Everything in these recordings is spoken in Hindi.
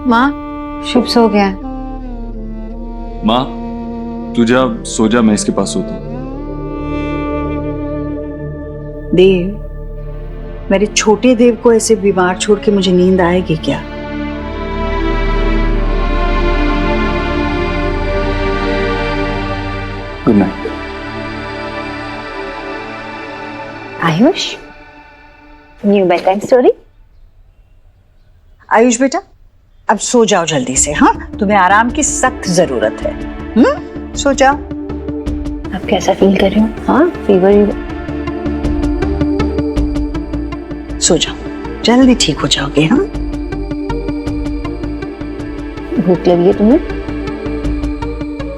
माँ, शुभ सो गया है। माँ तू जा, सो जा, मैं इसके पास सोता हूँ। देव, मेरे छोटे देव को ऐसे बीमार छोड़ के मुझे नींद आएगी क्या? Good night. Ayush, new bad time story. Ayush बेटा, अब सो जाओ जल्दी से। हाँ, तुम्हें आराम की सख्त जरूरत है। सो जाओ। आप कैसा फील कर रहे हो? हाँ, फीवर? सो जाओ, जल्दी ठीक हो जाओगे। हाँ, भूख लगी है तुम्हें?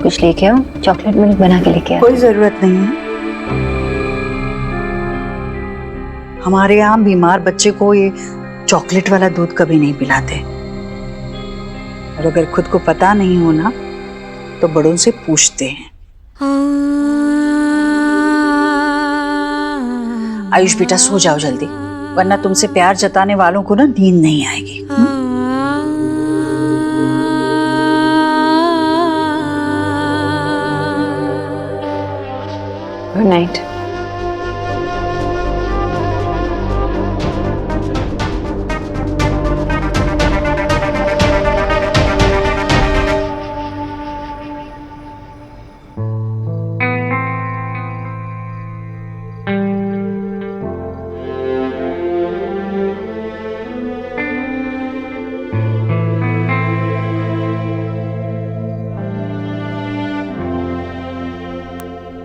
कुछ लेके आओ, चॉकलेट मिल्क बना के लेके आओ। कोई जरूरत नहीं है। हमारे यहाँ बीमार बच्चे को ये चॉकलेट वाला दूध कभी नहीं पिलाते, और अगर खुद को पता नहीं हो ना तो बड़ों से पूछते हैं। आयुष बेटा, सो जाओ जल्दी, वरना तुमसे प्यार जताने वालों को ना नींद नहीं आएगी। Good night.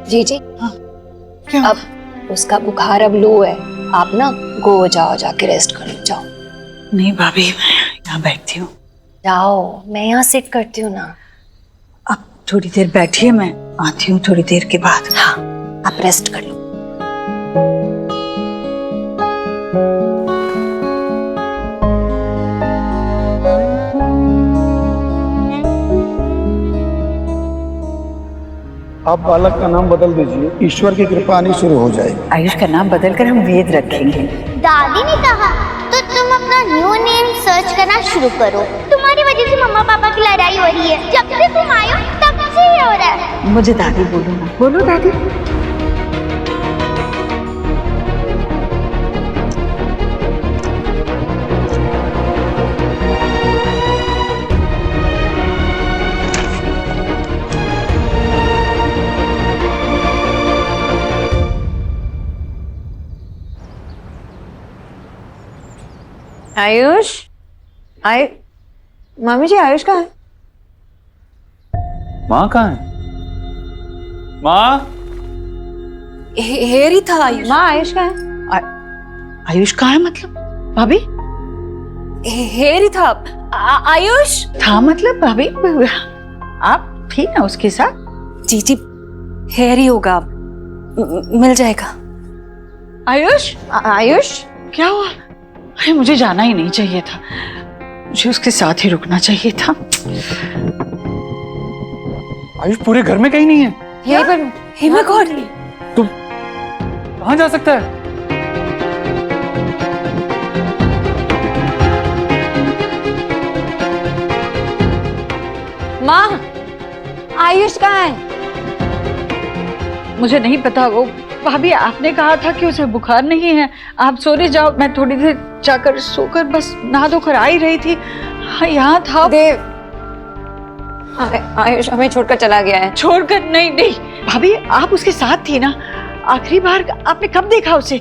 जी जी, हाँ, क्या? अब उसका बुखार अब लो है, आप ना गो जाओ, जाके रेस्ट कर लो, जाओ। नहीं भाभी, मैं यहाँ बैठती हूँ। जाओ, मैं यहाँ सिट करती हूँ ना। अब थोड़ी देर बैठिए, मैं आती हूँ थोड़ी देर के बाद। हाँ, आप रेस्ट कर लो। आप बालक का नाम बदल दीजिए, ईश्वर की कृपा आनी शुरू हो जाएगी। आयुष का नाम बदलकर हम वेद रखेंगे। दादी ने कहा तो तुम अपना न्यू नेम सर्च करना शुरू करो। तुम्हारी वजह से मम्मा पापा की लड़ाई हो रही है। जब से तुम आए हो तब से ही हो रहा है। मुझे दादी बोलो ना। बोलो दादी। आयुष, मम्मी जी, आयुष कहाँ है? माँ कहाँ है? माँ? हेरी था आयुष। माँ, आयुष कहाँ है? आयुष कहाँ है मतलब? भाभी? हेरी था। आयुष था मतलब? भाभी आप थी ना उसके साथ? जी जी, हेरी होगा, मिल जाएगा। आयुष? आयुष क्या हुआ? अरे मुझे जाना ही नहीं चाहिए था, मुझे उसके साथ ही रुकना चाहिए था। आयुष पूरे घर में कहीं नहीं है। यहीं पर। हे माय गॉड, तुम कहाँ जा सकता है? माँ, आयुष कहाँ है? मुझे नहीं पता। वो भाभी, आपने कहा था कि उसे बुखार नहीं है, आप सोने जाओ। मैं थोड़ी देर जाकर सोकर बस नहा धोकर आ ही रही थी। हाँ, यहाँ था। देव, आयुष हमें छोड़कर चला गया है। छोड़कर? नहीं नहीं भाभी, आप उसके साथ थी ना। आखिरी बार आपने कब देखा उसे?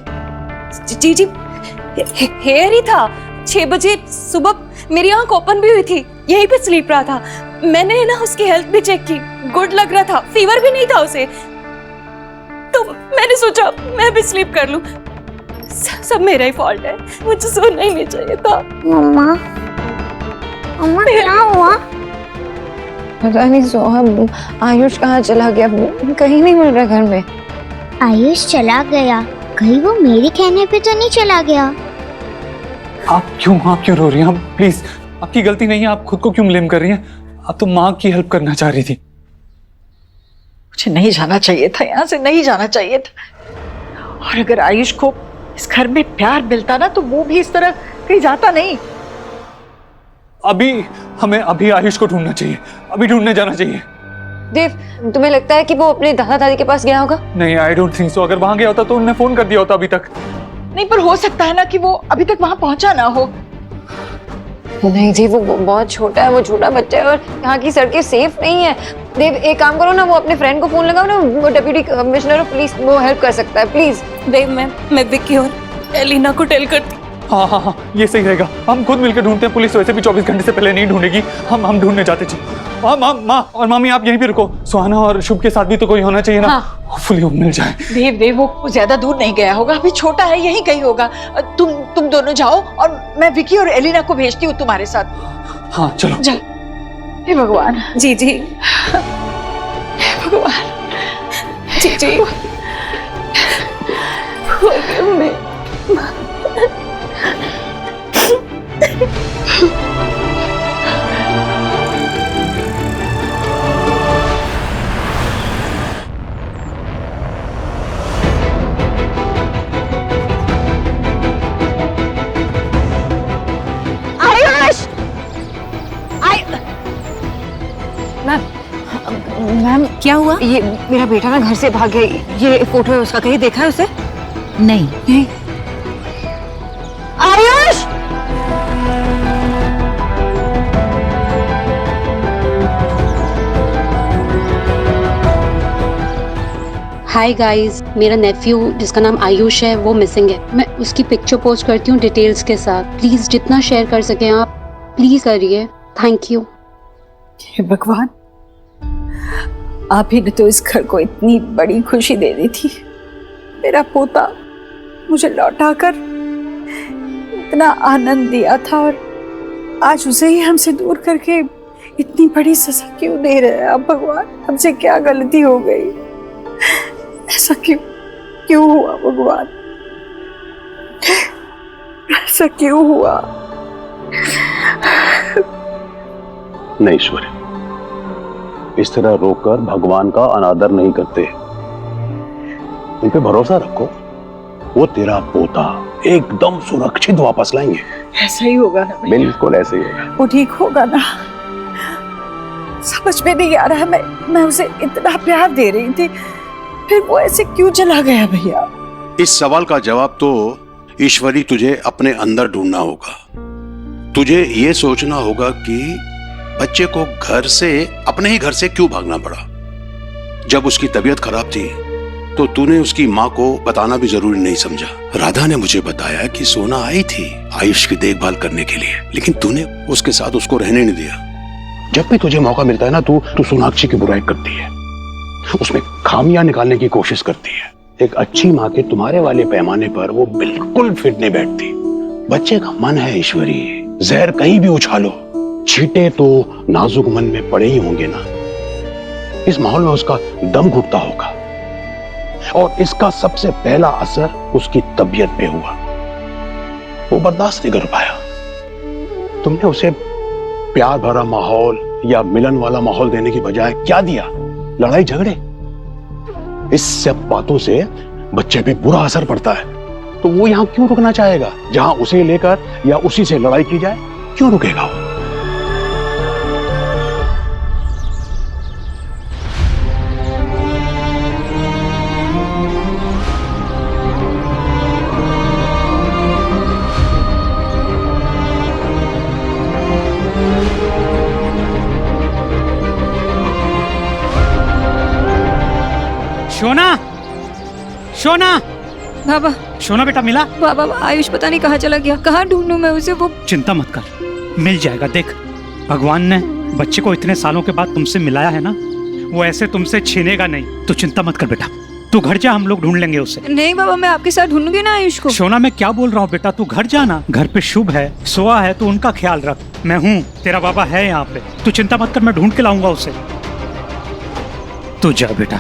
जी जी, हेयर ही था। 6 बजे सुबह मेरी आंख ओपन भी हुई थी, यहीं पे स्लीप रहा था। मैंने ना उसकी हेल्थ भी चेक की, गुड लग रहा था, फीवर भी नहीं था उसे। तो मैंने सोचा मैं भी स्लीप कर लूं। सब मेरा ही फॉल्ट है, मुझे सोना ही नहीं चाहिए था। मम्मा, मम्मा क्या हुआ? पता नहीं सोहम, आयुष कहाँ चला गया, कहीं नहीं मिल रहा घर में। आयुष चला गया, कहीं वो मेरे कहने पे तो नहीं चला गया? आप क्यों रो रही हैं? आप प्लीज, आपकी गलती नहीं है, आप खुद को क्यों ब्लेम कर रही हैं? आप तो माँ की हेल्प करना चाह रही थी। मुझे नहीं जाना चाहिए था, यहाँ से नहीं जाना चाहिए था। और अगर आयुष को इस घर में प्यार मिलता ना तो वो भी इस तरह कहीं जाता नहीं। अभी हमें अभी आयुष को ढूंढना चाहिए, अभी ढूंढने जाना चाहिए। देव, तुम्हें लगता है कि वो अपने दादा दादी के पास गया होगा? नहीं, आई डोंट थिंक सो। अगर वहां गया होता तो उन्होंने फोन कर दिया होता अभी तक। नहीं, पर हो सकता है ना कि वो अभी तक वहां पहुंचा ना हो। नहीं जी, वो बहुत छोटा है, वो छोटा बच्चा है और यहाँ की सड़कें सेफ नहीं है। देव, एक काम करो ना, वो अपने फ्रेंड को फोन लगाओ ना, वो डिप्टी कमिश्नर ऑफ पुलिस, वो हेल्प कर सकता है, प्लीज। देव, मैं विक्की और एलिना को टेल करती। हाँ हाँ हाँ, ये सही रहेगा। हम खुद मिलकर ढूंढते हैं, पुलिस वैसे भी 24 घंटे से पहले नहीं ढूंढेगी। हम ढूंढने जाते जी। माँ और मामी, आप यहीं पे रुको। सुहाना और शुभ के साथ भी तो कोई होना चाहिए ना। होपफुली वो मिल जाए। देव, वो ज्यादा दूर नहीं गया होगा, अभी छोटा है, यहीं कहीं होगा। तुम दोनों जाओ और मैं विकी और एलिना को भेजती हूँ तुम्हारे साथ। हाँ चलो। हे भगवान। जी जी भगवान। जी Forgive me. मैम, क्या हुआ? ये मेरा बेटा ना घर से भाग गया, ये फोटो है उसका, कहीं देखा है उसे? नहीं। आयुष! हाय गाइस, मेरा नेफ्यू जिसका नाम आयुष है वो मिसिंग है। मैं उसकी पिक्चर पोस्ट करती हूँ डिटेल्स के साथ। प्लीज जितना शेयर कर सकें आप प्लीज करिए, थैंक यू। हे भगवान, आप ही ने तो इस घर को इतनी बड़ी खुशी दे दी थी। मेरा पोता मुझे लौटाकर इतना आनंद दिया था और आज उसे ही हमसे दूर करके इतनी बड़ी सजा क्यों दे रहे हैं आप भगवान? हमसे क्या गलती हो गई? ऐसा क्यों हुआ भगवान? ऐसा क्यों हुआ? नहीं ईश्वर, इस तरह रोककर भगवान का अनादर नहीं करते। उन पे भरोसा रखो, वो तेरा पोता एकदम सुरक्षित वापस लाएंगे। ऐसा ही होगा ना भैया? बिल्कुल ऐसे ही होगा। वो ठीक होगा ना? समझ में नहीं आ रहा है, मैं उसे इतना प्यार दे रही थी, फिर वो ऐसे क्यों चला गया भैया? इस सवाल का जवाब तो ईश्वरी तुझे अपने अंदर ढूंढना होगा। तुझे ये सोचना होगा कि बच्चे को घर से, अपने ही घर से क्यों भागना पड़ा। जब उसकी तबीयत खराब थी तो तूने उसकी माँ को बताना भी जरूरी नहीं समझा। राधा ने मुझे बताया कि सोना आई थी आयुष की देखभाल करने के लिए, लेकिन तूने उसके साथ उसको रहने नहीं दिया। जब भी तुझे मौका मिलता है ना, तू सोनाक्षी की बुराई करती है, उसमें खामियां निकालने की कोशिश करती है। एक अच्छी माँ के तुम्हारे वाले पैमाने पर वो बिल्कुल फिट नहीं बैठती। बच्चे का मन है ईश्वरी, जहर कहीं भी उछालो, छींटे तो नाजुक मन में पड़े ही होंगे ना। इस माहौल में उसका दम घुटता होगा और इसका सबसे पहला असर उसकी तबीयत पे हुआ। वो बर्दाश्त नहीं कर पाया। तुमने उसे प्यार भरा माहौल या मिलन वाला माहौल देने की बजाय क्या दिया? लड़ाई झगड़े। इस सब बातों से बच्चे पे बुरा असर पड़ता है। तो वो यहां क्यों रुकना चाहेगा? जहां उसे लेकर या उसी से लड़ाई की जाए, क्यों रुकेगा वो? शोना बाबा, शोना बेटा मिला? बाबा आयुष पता नहीं कहाँ चला गया, कहाँ ढूंढूं मैं उसे? वो चिंता मत कर, मिल जाएगा। देख, भगवान ने बच्चे को इतने सालों के बाद तुमसे मिलाया है ना, वो ऐसे तुमसे छीनेगा नहीं। तो चिंता मत कर बेटा, तू घर जा, हम लोग ढूंढ लेंगे उसे। नहीं बाबा, मैं आपके साथ ढूंढूंगी ना आयुष को। शोना, मैं क्या बोल रहा हूँ बेटा, तू घर जाना। घर पे शुभ है, सोआ है, तू उनका ख्याल रख। मैं हूँ, तेरा बाबा है यहाँ पे, तू चिंता मत कर, मैं ढूंढ के लाऊंगा उसे। तू जा बेटा।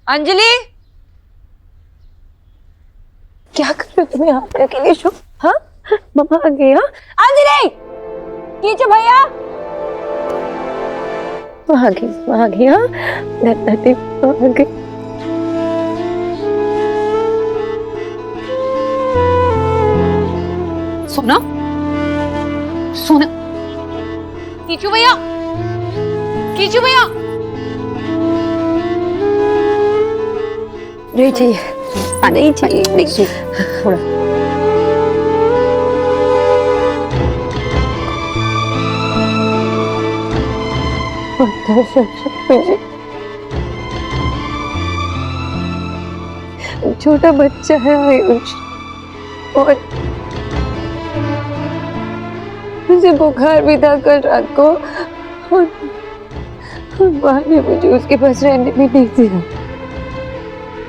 अंजलि, क्या कर रहे हो तुम यहाँ पे अकेले शो? हाँ मम्मा आ गई। हाँ अंजलि कीचो भैया वहाँ आ गई। हाँ आ गई। सोना सोना कीचू भैया नहीं चाहिए नहीं चाहिए नहीं थोड़ा छोटा बच्चा है आयुष और मुझे बुखार भी था कल रात को और माँ ने मुझे उसके पास रहने भी नहीं दिया।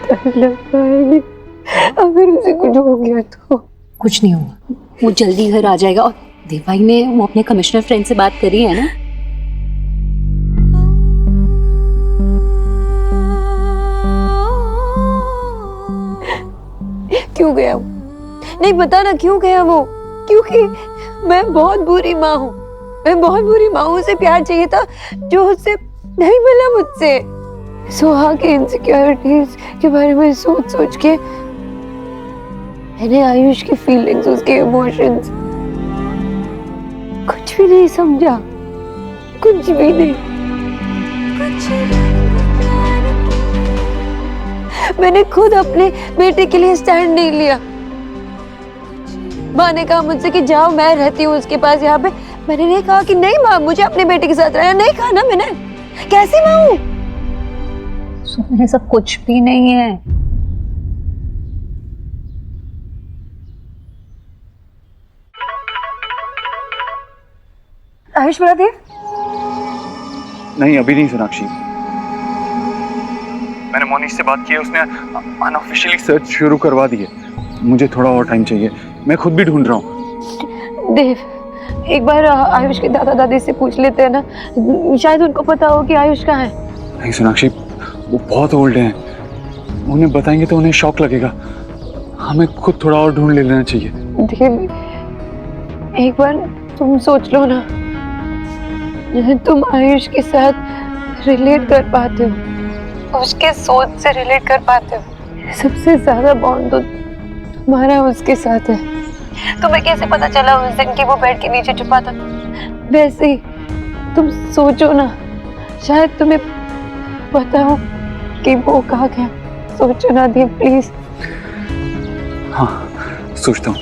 डर लगता है अगर उसे कुछ हो गया तो। कुछ नहीं होगा, वो जल्दी घर आ जाएगा। और देवाई ने वो अपने कमिश्नर फ्रेंड से बात करी है ना? क्यों गया वो? नहीं पता ना क्यों गया वो। क्योंकि मैं बहुत बुरी माँ हूँ, मैं बहुत बुरी माँ हूँ। उसे प्यार चाहिए था जो उससे नहीं मिला मुझसे। सुहा के इनसिक्योरिटीज के बारे में सोच सोच के मैंने आयुष की फीलिंग्स, उसके इमोशंस कुछ भी नहीं समझा, कुछ भी नहीं। मैंने खुद अपने बेटे के लिए स्टैंड नहीं लिया। माँ ने कहा मुझसे कि जाओ मैं रहती हूँ उसके पास यहाँ पे। मैंने नहीं कहा कि नहीं माँ मुझे अपने बेटे के साथ रहना। नहीं कहा ना मैंने। कैसी माँ हूँ? सोना ऐसा कुछ भी नहीं है। आयुष बरादेव? नहीं अभी नहीं सोनाक्षी, मैंने मोनिश से बात की है, उसने अनऑफिशियली सर्च शुरू करवा दी है। मुझे थोड़ा और टाइम चाहिए, मैं खुद भी ढूंढ रहा हूँ। देव एक बार आयुष के दादा दादी से पूछ लेते हैं ना, शायद उनको पता हो कि आयुष कहाँ है। नहीं सोनाक्षी, वो बहुत ओल्ड हैं, उन्हें बताएंगे तो उन्हें शॉक लगेगा। हमें खुद थोड़ा और ढूंढ लेना चाहिए। देव एक बार तुम सोच लो ना, तुम आयुष के साथ रिलेट कर पाते हो, उसके सोच से रिलेट कर पाते हो। सबसे ज्यादा बॉन्ड तो तुम्हारा उसके साथ है। तुम्हें कैसे पता चला उस दिन कि वो बेड के नीचे छुपा था? वैसे ही तुम सोचो ना, शायद तुम्हें पता हो कि वो कहाँ गया। सोचो ना देव प्लीज। हाँ सोचता हूँ।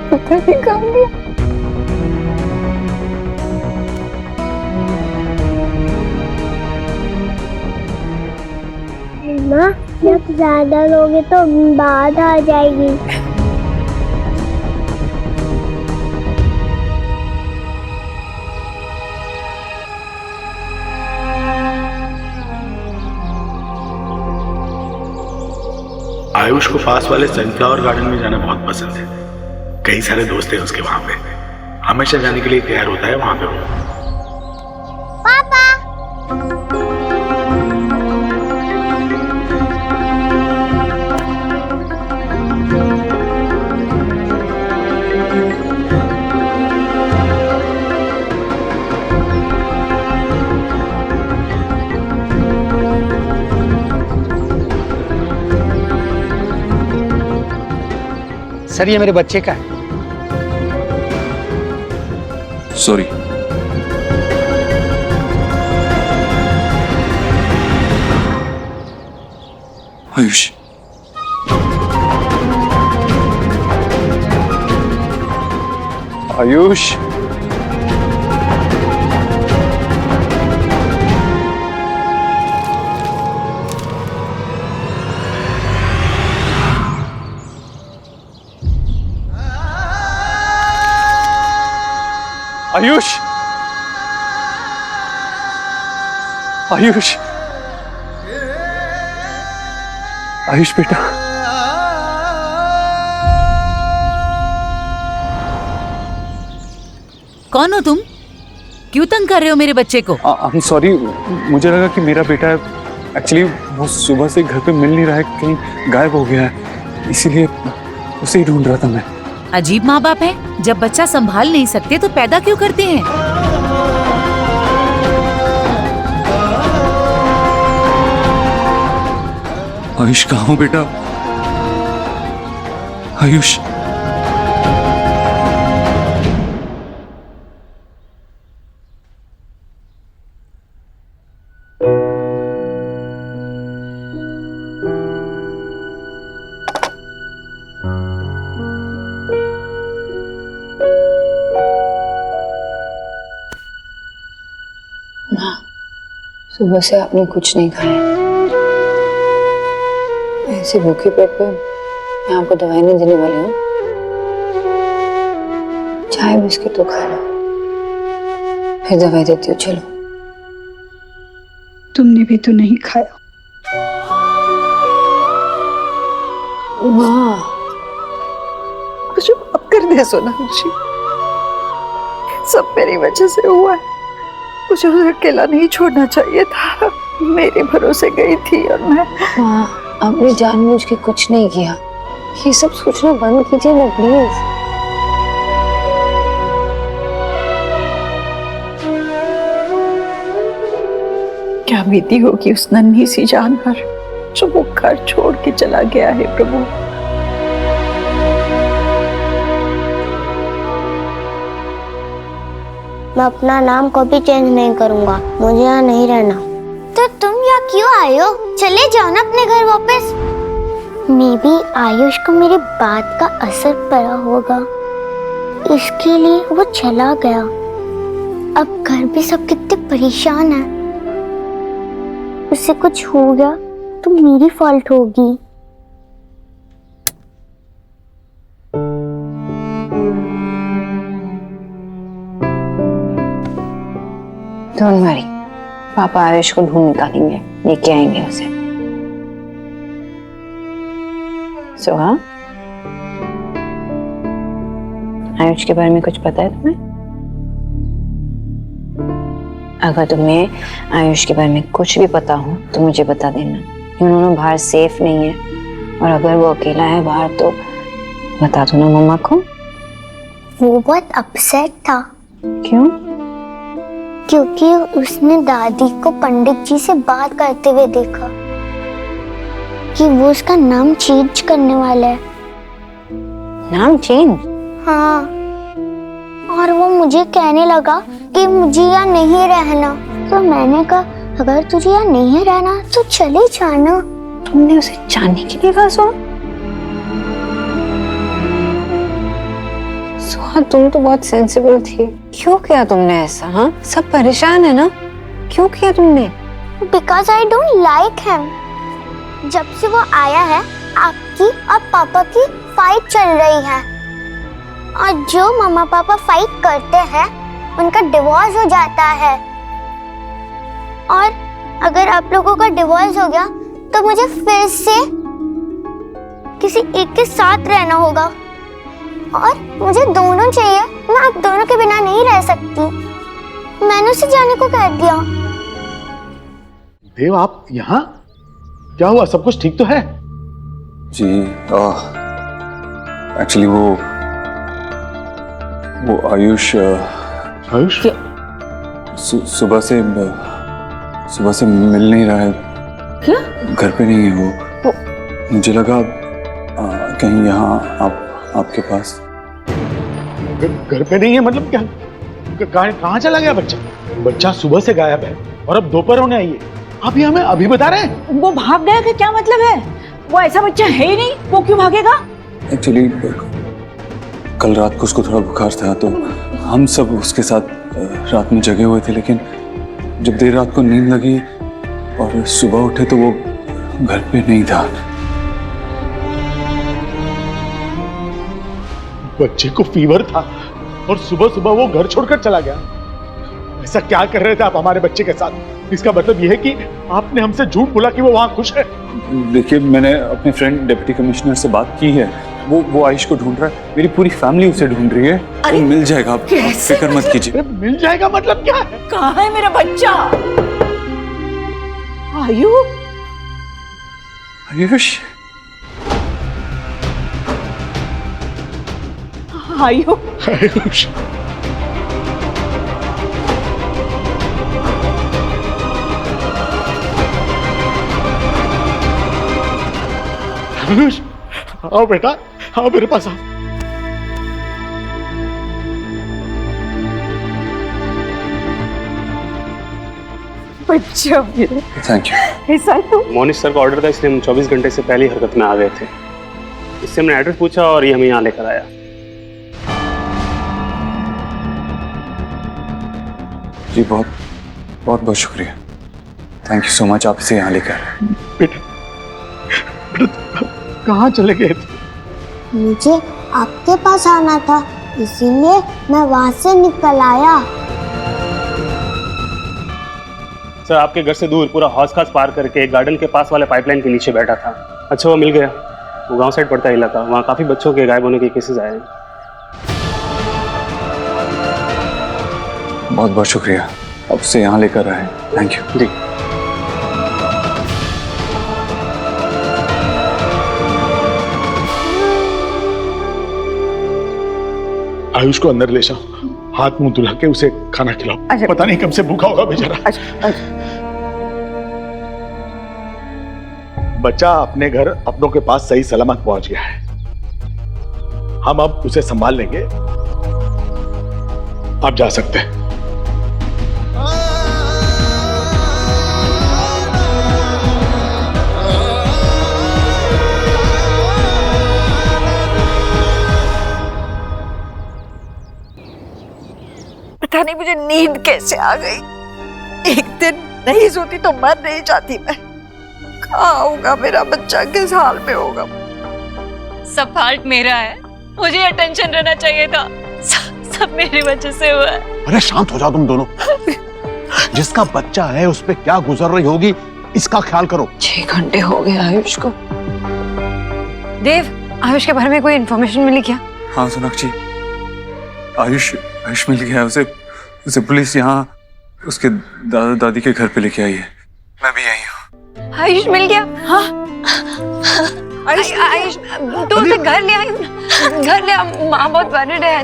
पता नहीं कहाँ गया। माँ जब ज्यादा लोगे तो बाढ़ आ जाएगी। आयुष को पास वाले सनफ्लावर गार्डन में जाना बहुत पसंद है। कई सारे दोस्त हैं उसके वहां पे, हमेशा जाने के लिए तैयार होता है वहां पे वो। पापा सर ये मेरे बच्चे का है। सॉरी। आयुष आयुष आयुष आयुष आयुष बेटा, कौन हो तुम? क्यों तंग कर रहे हो मेरे बच्चे को? I'm sorry, मुझे लगा कि मेरा बेटा है एक्चुअली वो सुबह से घर पे मिल नहीं रहा है, कहीं गायब हो गया है, इसीलिए उसे ही ढूंढ रहा था मैं। अजीब माँ बाप है, जब बच्चा संभाल नहीं सकते तो पैदा क्यों करते हैं? आयुष कहाँ हो बेटा? आयुष, सुबह से आपने कुछ नहीं खाया। ऐसे भूखे पेट पे मैं आपको दवाई नहीं देने वाली हूँ। चाय बिस्किट तो खा लो, फिर दवाई देती हूँ। चलो। तुमने भी तो नहीं खाया। माँ, मुझे माफ कर दे सोनाक्षी, सब मेरी वजह से हुआ है। मुझे उसे अकेला नहीं छोड़ना चाहिए था। मेरे भरोसे गई थी और मैं। माँ, आपने जानबूझ के कुछ नहीं किया। ये सब सोचना बंद कीजिए ना प्लीज। क्या बीती होगी उस नन्ही सी जान पर जो वो घर छोड़ के चला गया है प्रभु। मैं अपना नाम कभी चेंज नहीं करूंगा, मुझे यहाँ नहीं रहना। तो तुम यहाँ क्यों आए हो? चले जाओ ना अपने घर वापस। मे बी आयुष को मेरी बात का असर पड़ा होगा, इसके लिए वो चला गया। अब घर भी सब कितने परेशान हैं। उसे कुछ हो गया तो मेरी फॉल्ट होगी। डोंट वरी, पापा आयुष को ढूंढ निकालेंगे, लेके आएंगे उसे। सोहा, आयुष के बारे में कुछ पता है तुम्हें? अगर तुम्हें आयुष के बारे में कुछ भी पता हो तो मुझे बता देना। उन्होंने बाहर सेफ नहीं है, और अगर वो अकेला है बाहर तो बता दो ना मम्मा को। वो बहुत अपसेट था। क्यों? क्योंकि उसने दादी को पंडित जी से बात करते हुए देखा कि वो उसका नाम चेंज करने वाला है। नाम चेंज? हाँ, और वो मुझे कहने लगा कि मुझे यहाँ नहीं रहना। तो मैंने कहा अगर तुझे यहाँ नहीं रहना तो चले जाना। तुमने उसे जाने के लिए कहा? सोहा, तुम तो बहुत सेंसिबल थी। क्यों किया तुमने ऐसा? हाँ, सब परेशान है ना, क्यों किया तुमने? Because I don't like him. जब से वो आया है आपकी और पापा की फाइट चल रही है, और जो मम्मा पापा फाइट करते हैं उनका डिवोर्स हो जाता है। और अगर आप लोगों का डिवोर्स हो गया तो मुझे फिर से किसी एक के साथ रहना होगा, और मुझे दोनों चाहिए। मैं आप दोनों के बिना नहीं रह सकती। मैंने उसे जाने को कह दिया। देव, आप यहाँ? क्या हुआ? सब कुछ ठीक तो है? जी एक्चुअली वो आयुष सुबह से मिल नहीं रहा है। क्या? घर पे नहीं है वो। मुझे लगा कहीं यहाँ आपके पास। घर पे नहीं है मतलब क्या? कहाँ चला गया बच्चा? बच्चा सुबह से गायब है और अब दोपहर होने आई है। आप ये हमें अभी बता रहे हैं? वो भाग गया कि क्या मतलब है? वो ऐसा बच्चा है ही नहीं, वो क्यों भागेगा? एक्चुअली कल रात को उसको थोड़ा बुखार था, तो हम सब उसके साथ रात में जगे हुए थे, लेकिन जब देर रात को नींद लगी और सुबह उठे तो वो घर पे नहीं था। बच्चे को फीवर था और सुबह सुबह वो घर छोड़कर चला गया। ऐसा क्या कर रहे थे आप हमारे बच्चे के साथ? इसका मतलब यह है कि आपने हमसे झूठ बोला कि वो वहां खुश है। देखिए, मैंने अपने फ्रेंड डिप्टी कमिश्नर से बात की है। वो आयुष को ढूंढ रहा है। मेरी पूरी फैमिली उसे ढूंढ रही है। वो मिल जाएगा, आप फिक्र मत कीजिए। मिल जाएगा मतलब क्या है? कहाँ है मेरा बच्चा? आयु, आयुष, आयुष, आयुष, आओ बेटा, आओ मेरे पास आओ। बच्चा मेरा, थैंक यू। ऐसा तो मोनिश सर का ऑर्डर था, इसलिए हम 24 घंटे से पहले ही हरकत में आ गए थे। इससे हमने एड्रेस पूछा और ये हमें यहाँ लेकर आया। जी बहुत बहुत बहुत शुक्रिया, थैंक यू सो मच, आप इसे यहाँ लेकर आए। बेटा, कहाँ चले गए थे? मुझे आपके पास आना था, इसीलिए मैं वहाँ से निकल आया। सर आपके घर से दूर पूरा हौस खास पार करके गार्डन के पास वाले पाइपलाइन के नीचे बैठा था। अच्छा वो मिल गया। वो गांव साइड पड़ता है इलाका, वहाँ काफी बच्चों के गायब होने के केसेस आए हैं। बहुत बहुत शुक्रिया, अब से यहाँ लेकर आए, थैंक यू। जी आयुष को अंदर ले जाओ, हाथ मुंह धुला के उसे खाना खिलाओ। पता नहीं कब से भूखा होगा बेचारा। बच्चा अपने घर अपनों के पास सही सलामत पहुंच गया है, हम अब उसे संभाल लेंगे, आप जा सकते हैं। पता नहीं मुझे नींद कैसे आ गई। एक दिन नहीं सोती तो मर नहीं जाती मैं। कहाँ होगा मेरा बच्चा, किस हाल में होगा? सब फाल्ट मेरा है, मुझे अटेंशन रहना चाहिए था। सब मेरी वजह से हुआ है। अरे शांत हो जाओ तुम दोनों। जिसका बच्चा है उस पे क्या गुजर रही होगी इसका ख्याल करो। 6 घंटे हो गए आयुष को। देव, आयुष के बारे में कोई इन्फॉर्मेशन मिली क्या? हाँ सोनाक्षी, आयुष मिल गया, उसे पुलिस यहाँ उसके दादा दादी के घर पे लेके आई है। मैं भी आई हूँ। आयुष मिल गया? हाँ आयुष तो उसे घर ले आई, घर ले आ, माँ बहुत वरिड है।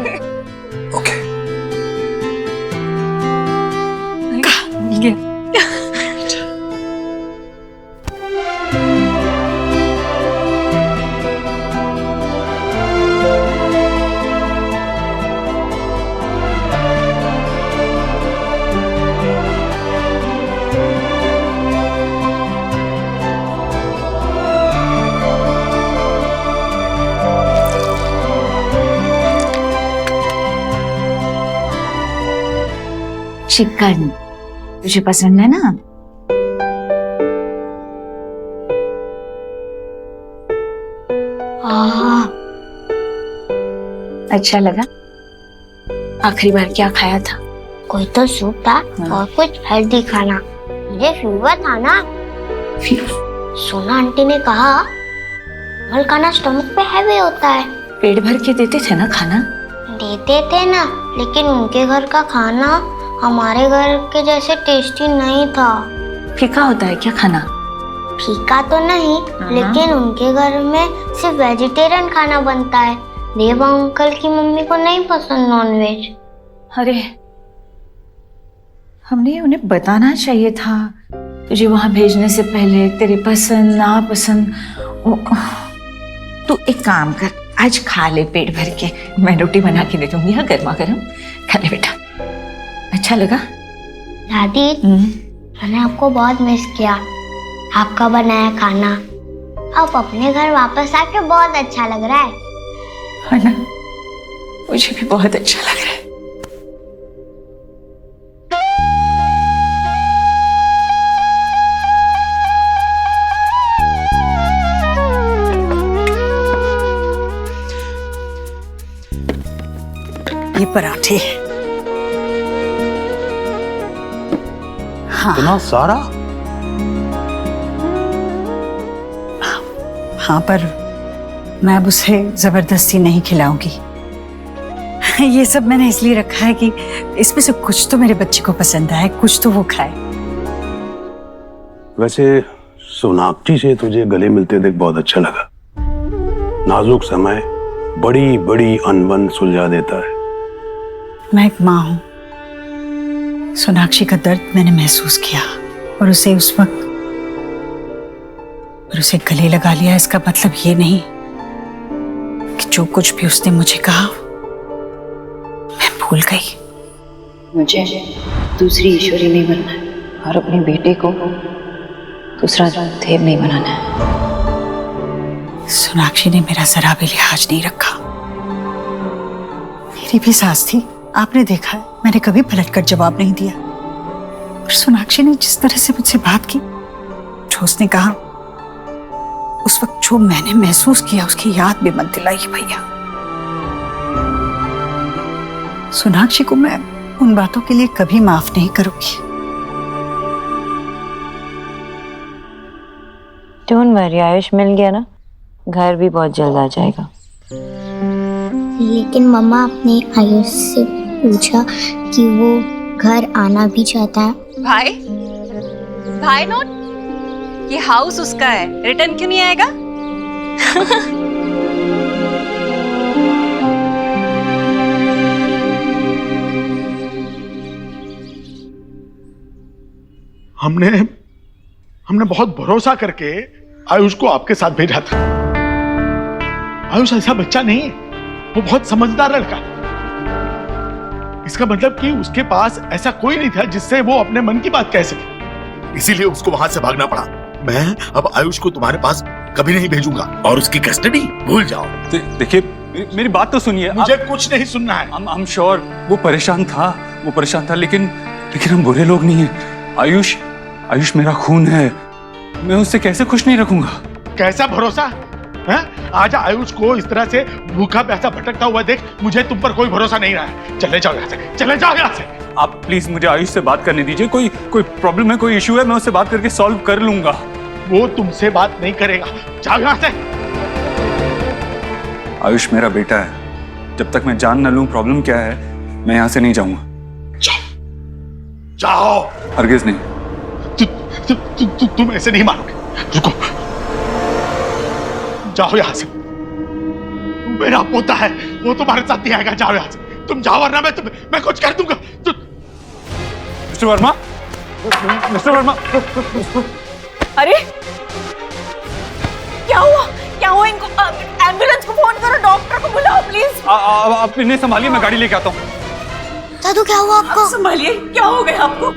ओके मिल गया। चिकन तुझे पसंद है ना? अच्छा लगा? आखिरी बार क्या खाया था? कोई तो सूप था और कुछ हेल्दी खाना। मुझे फीवर था ना। सोना आंटी ने कहा कमल खाना स्टमक पे हैवी होता है। पेट भर के देते थे ना खाना? देते थे ना, लेकिन उनके घर का खाना हमारे घर के जैसे टेस्टी नहीं था। फीका होता है क्या खाना? फीका तो नहीं, लेकिन उनके घर में सिर्फ वेजिटेरियन खाना बनता है। देव अंकल की मम्मी को नहीं पसंद नॉनवेज। अरे हमने उन्हें बताना चाहिए था तुझे वहां भेजने से पहले, तेरे पसंद ना पसंद। तू एक काम कर, आज खा ले पेट भर के, मैं रोटी बना के दे दूंगी, हाँ गर्मा गर्म खा ले बेटा। अच्छा लगा? दादी मैंने आपको बहुत मिस किया, आपका बनाया खाना। अब अपने घर वापस आके बहुत अच्छा लग रहा है ना? मुझे भी बहुत अच्छा लग रहा है। ये पराठे। हाँ। इतना सारा? हाँ, पर मैं अब उसे जबरदस्ती नहीं खिलाऊंगी। ये सब मैंने इसलिए रखा है कि इसमें से कुछ तो मेरे बच्चे को पसंद आए, कुछ तो वो खाए। वैसे सोनाक्षी से तुझे गले मिलते देख बहुत अच्छा लगा। नाजुक समय बड़ी बड़ी अनबन सुलझा देता है। मैं एक माँ हूँ। सोनाक्षी का दर्द मैंने महसूस किया और उसे उस वक्त और उसे गले लगा लिया। इसका मतलब ये नहीं कि जो कुछ भी उसने मुझे कहा मैं भूल गई। मुझे दूसरी ईश्वरी नहीं बनना है और अपने बेटे को दूसरा देव नहीं बनाना है। सोनाक्षी ने मेरा जरा भी लिहाज नहीं रखा। मेरी भी सास थी, आपने देखा है, मैंने कभी पलटकर जवाब नहीं दिया। और सोनाक्षी ने जिस तरह से मुझसे बात की, जो उसने कहा, उस वक्त जो मैंने महसूस किया उसकी याद भी मत दिलाई भैया। सोनाक्षी को मैं उन बातों के लिए कभी माफ नहीं करूंगी। डोंट वरी आयुष, मिल गया ना, घर भी बहुत जल्द आ जाएगा। लेकिन मम्मा आपने आयुष से पूछा कि वो घर आना भी चाहता है। भाई नोट, ये हाउस उसका है, रिटर्न क्यों नहीं आएगा? हमने बहुत भरोसा करके आयुष को आपके साथ भेजा था। आयुष ऐसा बच्चा नहीं है, वो बहुत समझदार लड़का है। इसका मतलब कि उसके पास ऐसा कोई नहीं था जिससे वो अपने मन की बात कह सके, इसीलिए उसको वहां से भागना पड़ा। मैं अब आयुष को तुम्हारे पास कभी नहीं भेजूंगा और उसकी कस्टडी भूल जाओ। देखिए मेरी बात तो सुनिए। मुझे कुछ नहीं सुनना है। I'm sure वो परेशान था, लेकिन हम बुरे लोग नहीं हैं। आयुष मेरा खून है, मैं उससे कैसे खुश नहीं रखूंगा? कैसा भरोसा है? आज आयुष को इस तरह से भूखा प्यासा भटकता हुआ देख मुझे तुम पर कोई भरोसा नहीं रहा है। चले जाओ यहाँ से, चले जाओ यहाँ से। आप प्लीज मुझे आयुष से बात करने दीजिए। कोई प्रॉब्लम है, कोई इशू है, मैं उससे बात करके सॉल्व कर लूंगा। वो तुमसे बात नहीं करेगा, जाओ यहाँ से। आयुष मेरा बेटा है, जब तक मैं जान न लूं प्रॉब्लम क्या है, मैं यहाँ से नहीं जाऊंगा। जाओ। हरगिज नहीं। तुम ऐसे नहीं मानोगे, रुको, जाओ यहाँ से। मेरा पोता है, वो तुम्हारे साथ नहीं आएगा, जाओ यहाँ से। तुम जाओ वरना मैं कुछ कर दूंगा। मिस्टर वर्मा, अरे क्या हुआ इनको? एम्बुलेंस को फोन करो, डॉक्टर को बुलाओ प्लीज। आप इन्हें संभालिए, मैं गाड़ी लेके आता हूँ। दादू क्या हुआ आपको? संभालिए, क्या हो गया आपको?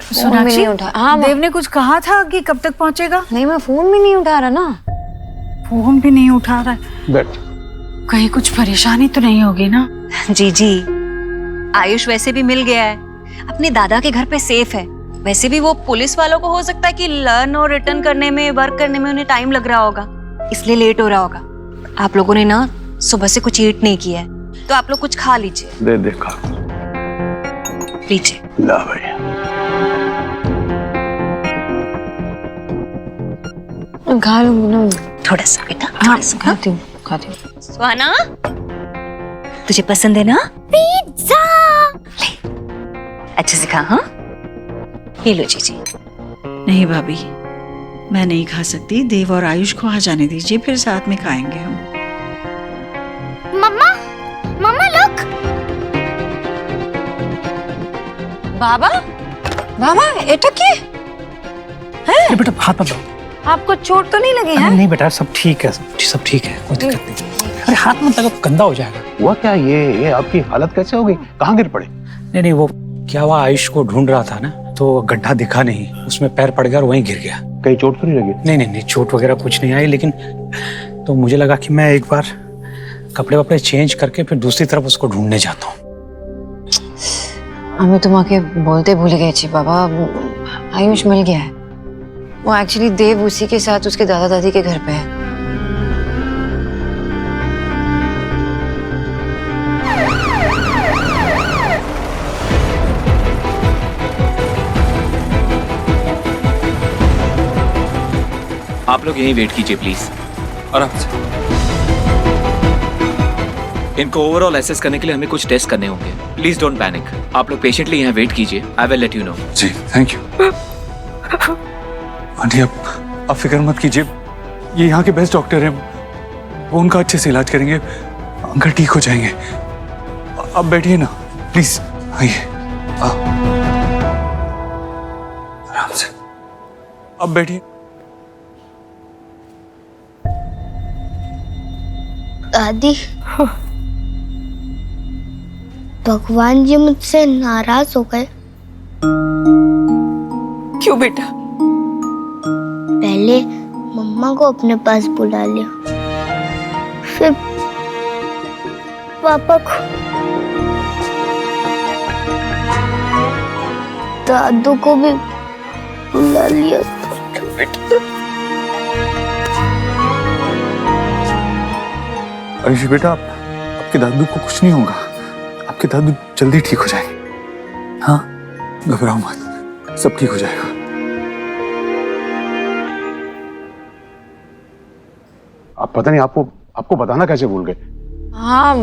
सोनाक्षी, हाँ, देव ने कुछ कहा था कि कब तक पहुंचेगा? नहीं, मैं फोन भी नहीं उठा रहा ना। फोन भी नहीं उठा रहा है। बैठ। कहीं कुछ परेशानी तो नहीं होगी ना? जी, आयुष वैसे भी मिल गया है, अपने दादा के घर पे सेफ है। वैसे भी वो पुलिस वालों को हो सकता है कि लर्न और रिटर्न करने में, वर्क करने में उन्हें टाइम लग रहा होगा, इसलिए लेट हो रहा होगा। आप लोगों ने ना सुबह से कुछ ईट नहीं किया है, तो आप लोग कुछ खा लीजिए। देखा लीजिए। ला भैया, खा लूंगी ना थोड़ा सा बेटा, हाँ, खाती हूँ। सुहाना, तुझे पसंद है ना पिज्जा? ले, अच्छे से खा। हाँ, ये लो जी। नहीं भाभी, मैं नहीं खा सकती। देव और आयुष को आ जाने दीजिए, फिर साथ में खाएंगे हम। मम्मा लुक। बाबा एटा क्या है? बेटा हाथ मत लो। आपको चोट तो नहीं लगी है? नहीं बेटा, सब ठीक है, सब ठीक है, कोई दिक्कत नहीं। अरे हाथ मत लगा, गंदा हो जाएगा। हुआ क्या? ये आपकी हालत कैसे हो गई? कहाँ गिर पड़े? नहीं, वो क्या हुआ, आयुष को ढूंढ रहा था ना, तो गड्ढा दिखा नहीं, उसमें पैर पड़ गया और वहीं गिर गया। कहीं चोट तो नहीं लगी? नहीं, चोट वगैरह कुछ नहीं आई, लेकिन तो मुझे लगा कि मैं एक बार कपड़े वपड़े चेंज करके फिर दूसरी तरफ उसको ढूंढने जाता हूँ। हमें तुम आके बोलते भूल गए छी बाबा, आयुष मिल गया है। वो एक्चुअली देव उसी के साथ उसके दादा दादी के घर पे है। आप लोग यहीं वेट कीजिए प्लीज। आराम से। इनको ओवरऑल एसेस करने के लिए हमें कुछ टेस्ट करने होंगे। Please don't panic. आप लोग पेशेंटली यहाँ वेट कीजिए। I will let you know. जी, थैंक यू। आंटी आप फिक्र मत कीजिए, ये यहाँ के बेस्ट डॉक्टर हैं, वो उनका अच्छे से इलाज करेंगे, अंकल ठीक हो जाएंगे। अब बैठिए ना प्लीज, आइए आराम से, अब बैठिए। दादी, भगवान जी मुझसे नाराज हो गए। क्यों बेटा? पहले मम्मा को अपने पास बुला लिया, फिर पापा को, दादू को भी बुला लिया। आयुष बेटा, आपके दादू को कुछ नहीं होगा, आपके दादू जल्दी ठीक हो जाएंगे। हाँ, घबराओ मत, सब ठीक हो जाएगा। आप पता नहीं आपको बताना कैसे भूल गए। हाँ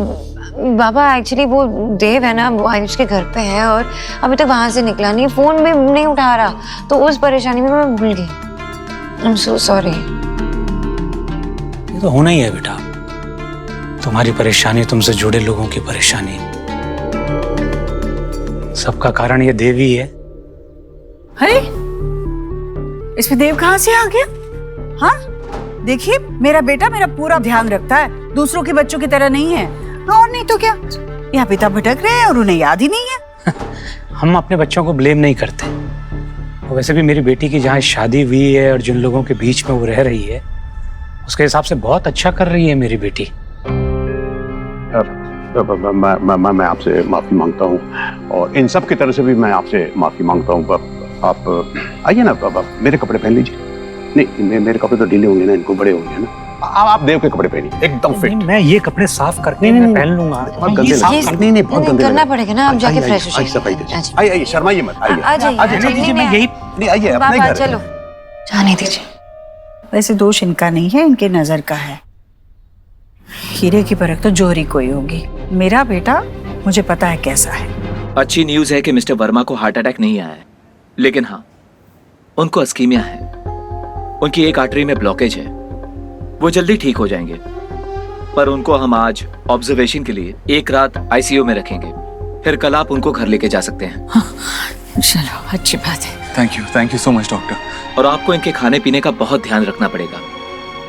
बाबा, एक्चुअली वो देव है ना, वो आयुष के घर पे है और अभी तक वहां से निकला नहीं, फोन भी नहीं उठा रहा, तो उस परेशानी में मैं भूल गई। I am so sorry. ये तो होना ही है बेटा, तुम्हारी परेशानी, तुमसे जुड़े लोगों की परेशानी, सबका कारण ये देव ही है। अरे इसमें देव कहाँ से आ गया? हाँ देखिए, मेरा बेटा मेरा पूरा ध्यान रखता है, दूसरों के बच्चों की तरह नहीं है। और नहीं तो क्या, यहाँ पिता भटक रहे हैं और उन्हें याद ही नहीं है। हम अपने बच्चों को ब्लेम नहीं करते, और वैसे भी मेरी बेटी की जहाँ शादी हुई है और जिन लोगों के बीच में वो रह रही है, उसके हिसाब से बहुत अच्छा कर रही है मेरी बेटी। मैं आपसे माफी मांगता हूँ और इन सब की तरफ से भी मैं आपसे माफी मांगता हूँ। आप आइए ना, मेरे कपड़े पहन लीजिए। नहीं, मेरे कपड़े तो ढीले होंगे ना, इनको बड़े होंगे ना। आप देव के कपड़े पहनिए, एकदम फिट। मैं ये कपड़े साफ करके मैं पहन लूंगा। बहुत गंदे नहीं, बहुत गंदे करना पड़ेगा ना, आप जाके फ्रेश हो जाइए। आइए, शर्माइए मत, आइए। मैं यही नहीं, आइए अपने घर। चलो जाने दीजिए। वैसे दोष इनका नहीं है, इनके नजर का है। हीरे की परख तो जोहरी कोई होगी। मेरा बेटा मुझे पता है कैसा है। अच्छी न्यूज है कि मिस्टर वर्मा को हार्ट अटैक नहीं आया है, लेकिन हाँ, उनको अस्कीमिया है, उनकी एक आर्टरी में ब्लॉकेज है, वो जल्दी ठीक हो जाएंगे। पर उनको हम आज ऑब्जर्वेशन के लिए एक रात आईसीयू में रखेंगे, फिर कल आप उनको घर लेके जा सकते हैं। हाँ, चलो अच्छी बात है। Thank you so much doctor. और आपको इनके खाने पीने का बहुत ध्यान रखना पड़ेगा,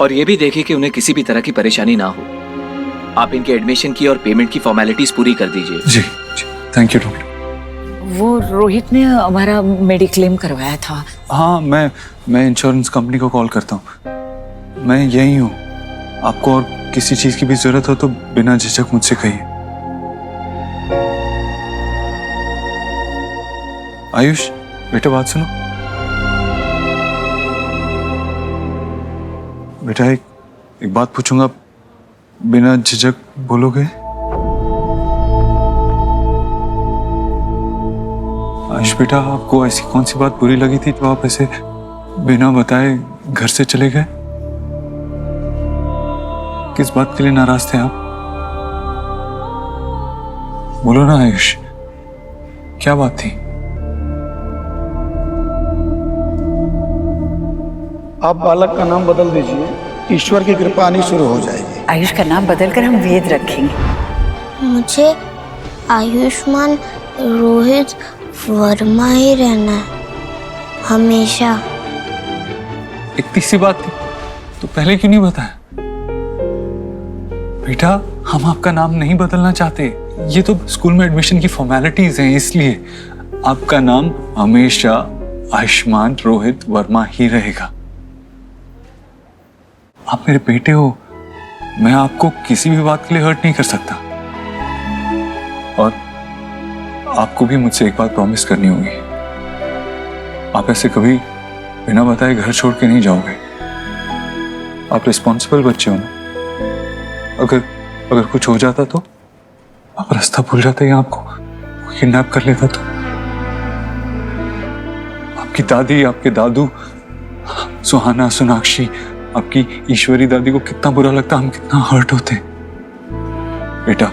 और ये भी देखिए कि उन्हें किसी भी तरह की परेशानी ना हो। आप इनके एडमिशन की और पेमेंट की फॉर्मेलिटीज पूरी कर दीजिए। जी, थैंक यू डॉक्टर। वो रोहित ने हमारा मेडिक्लेम करवाया था। हाँ, मैं इंश्योरेंस कंपनी को कॉल करता हूँ। मैं यही हूँ, आपको और किसी चीज की भी जरूरत हो तो बिना झिझक मुझसे कहिए। आयुष बेटा, बात सुनो बेटा, एक बात पूछूंगा, बिना झिझक बोलोगे? आयुष बेटा, आपको ऐसी कौन सी बात बुरी लगी थी जो आप ऐसे बिना बताए घर से चले गए? किस बात के लिए नाराज थे आप? बोलो ना आयुष, क्या बात थी? आप बालक का नाम बदल दीजिए, ईश्वर की कृपा आनी शुरू हो जाएगी। आयुष का नाम बदलकर हम वेद रखेंगे। मुझे आयुष्मान रोहित वर्मा ही रहना है हमेशा। इतनी सी बात थी तो पहले क्यों नहीं बताया? बेटा, हम आपका नाम नहीं बदलना चाहते, ये तो स्कूल में एडमिशन की फॉर्मेलिटीज हैं, इसलिए आपका नाम हमेशा आयुष्मान रोहित वर्मा ही रहेगा। आप मेरे बेटे हो, मैं आपको किसी भी बात के लिए हर्ट नहीं कर सकता। और आपको भी मुझसे एक बात प्रॉमिस करनी होगी, आप ऐसे कभी बिना बताए घर छोड़ के नहीं जाओगे। आप रिस्पॉन्सिबल बच्चे हो ना, अगर कुछ हो जाता तो आप रास्ता भूल जाते या आपको किडनैप कर लेता तो? आपकी दादी, आपके दादू, सुहाना, सोनाक्षी, आपकी ईश्वरी दादी को कितना बुरा लगता, हम कितना हर्ट होते। बेटा,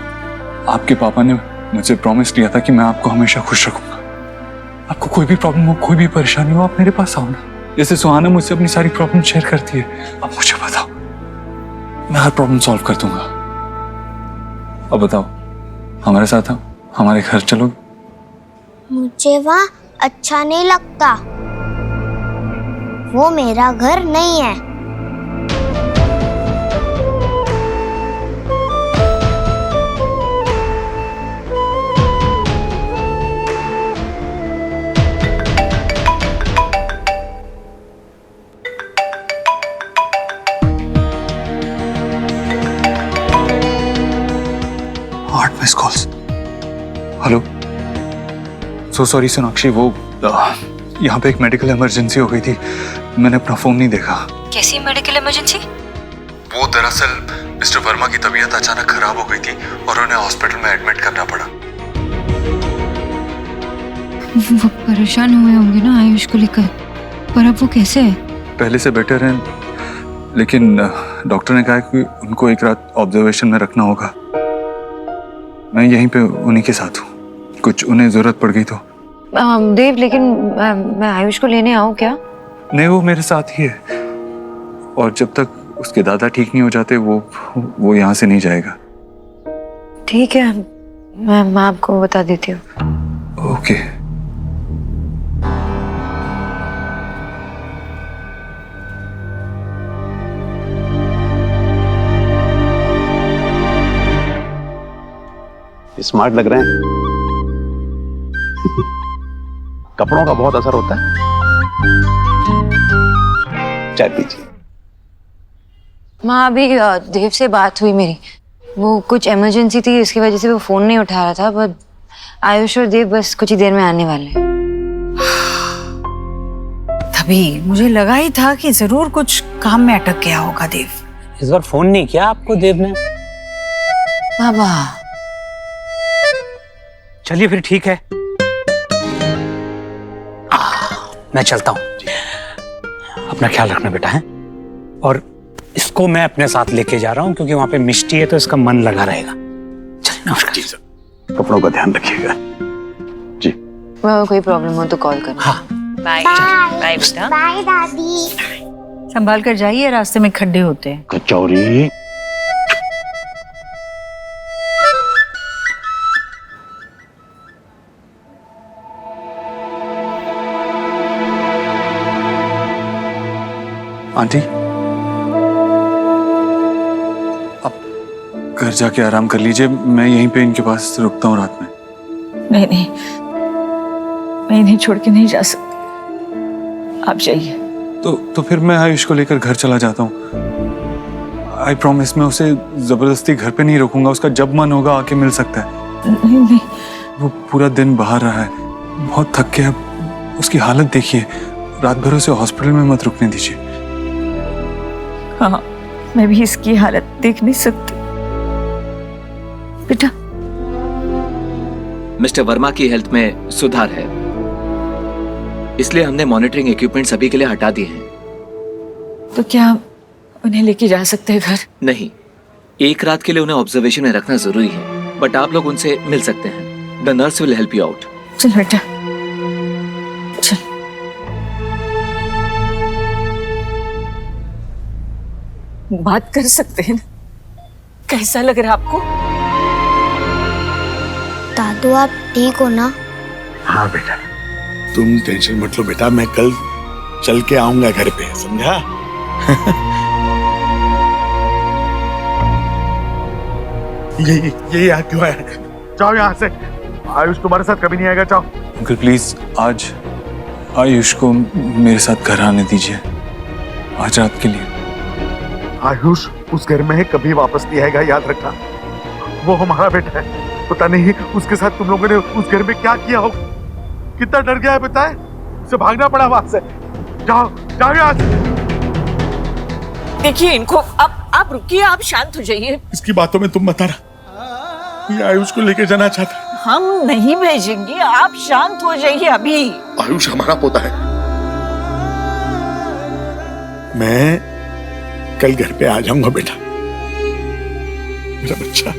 आपके पापा ने मुझे प्रॉमिस किया था कि मैं आपको हमेशा खुश रखूंगा। आपको कोई भी प्रॉब्लम हो, कोई भी परेशानी हो, आप मेरे पास आओ ना। जैसे सुहाना मुझसे अपनी सारी प्रॉब्लम शेयर करती है। अब मुझे बताओ, मैं हर प्रॉब्लम सॉल्व कर दूंगा। अब बताओ, हमारे साथ आओ, हमारे घर चलो। मुझे वहाँ अच्छा नहीं लगता, वो मेरा घर नहीं है। Miss calls. Hello, so sorry Sonakshi, वो यहाँ पे एक मेडिकल इमरजेंसी हो गई थी, मैंने अपना फोन नहीं देखा। कैसी मेडिकल इमरजेंसी? वो दरअसल मिस्टर वर्मा की तबीयत अचानक खराब हो गई थी और उन्हें हॉस्पिटल में एडमिट करना पड़ा। वो परेशान हुए होंगे ना आयुष को लेकर, पर अब वो कैसे है? पहले से बेटर है, लेकिन डॉक्टर ने कहा कि उनको एक रात ऑब्जर्वेशन में रखना होगा। मैं यहीं पे उन्हीं के साथ हूँ, कुछ उन्हें जरूरत पड़ गई तो। देव, लेकिन मैं आयुष को लेने आऊँ क्या? नहीं, वो मेरे साथ ही है और जब तक उसके दादा ठीक नहीं हो जाते वो यहाँ से नहीं जाएगा। ठीक है, मैं आपको बता देती हूँ। ओके। स्मार्ट लग रहे हैं। कपड़ों का बहुत असर होता है। चाय पीजिए। माँ, अभी देव से बात हुई मेरी, वो कुछ इमरजेंसी थी, इसकी वजह से वो फोन नहीं उठा रहा था, पर आयुष और देव बस कुछ ही देर में आने वाले हैं। तभी मुझे लगा ही था कि जरूर कुछ काम में अटक गया होगा देव। इस बार फोन नहीं किया आपको देव ने? बाबा चलिए फिर ठीक है, मैं चलता हूँ। अपना ख्याल रखना बेटा है, और इसको मैं अपने साथ लेके जा रहा हूँ क्योंकि वहां पे मिष्टी है तो इसका मन लगा रहेगा। चलिए, नमस्कार। जी सर, कपड़ों का ध्यान रखिएगा। जी, कोई प्रॉब्लम हो तो कॉल करना। हाँ, बाय बाय बेटा। बाय दादी। संभाल कर जाइए, रास्ते में खड्डे होते हैं। कचौरी। आंटी, अब घर जाके आराम कर लीजिए, मैं यहीं पे इनके पास रुकता हूँ रात में। नहीं नहीं, मैं इन्हें छोड़ के नहीं जा सकती, आप जाइए। तो फिर मैं आयुष को लेकर घर चला जाता हूँ। आई प्रॉमिस, मैं उसे जबरदस्ती घर पे नहीं रोकूंगा, उसका जब मन होगा आके मिल सकता है। नहीं नहीं, वो पूरा दिन बाहर रहा है, बहुत थक गया, उसकी हालत देखिए, रात भर उसे हॉस्पिटल में मत रुकने दीजिए। हाँ, मैं भी इसकी हालत देख नहीं सकती बेटा। मिस्टर वर्मा की हेल्थ में सुधार है, इसलिए हमने मॉनिटरिंग इक्विपमेंट सभी के लिए हटा दिए हैं। तो क्या उन्हें लेके जा सकते हैं घर? नहीं, एक रात के लिए उन्हें ऑब्जर्वेशन में रखना जरूरी है, बट आप लोग उनसे मिल सकते हैं। The nurse will help you out. चल बेटा, चल। बात कर सकते हैं ना? कैसा लग रहा है आपको? दादू, आप ठीक हो ना? हाँ बेटा, तुम टेंशन मत लो बेटा, मैं कल चल के आऊंगा घर पे, समझा? ये यहाँ क्यों आया? जाओ यहाँ से, आयुष तुम्हारे साथ कभी नहीं आएगा, जाओ। अंकल प्लीज, आज आयुष को मेरे साथ घर आने दीजिए, आज रात के लिए। आयुष उस घर में है, कभी वापस नहीं आएगा, याद रखना। वो हमारा बेटा है, पता नहीं उसके साथ तुम लोगों ने उस घर में क्या किया हो, कितना डर गया है पता है, उसे भागना पड़ा वहां से। जाओ जाओ यहाँ से। देखिए इनको, आप रुकिए, आप शांत हो जाइए। इसकी बातों में तुम मत आना, ये आयुष को लेके जाना चाहता है। हम नहीं भेजेंगे, आप शांत हो जाइए अभी। आयुष हमारा पोता है, मैं कल घर पे आ जाऊंगा बेटा, मेरा बच्चा।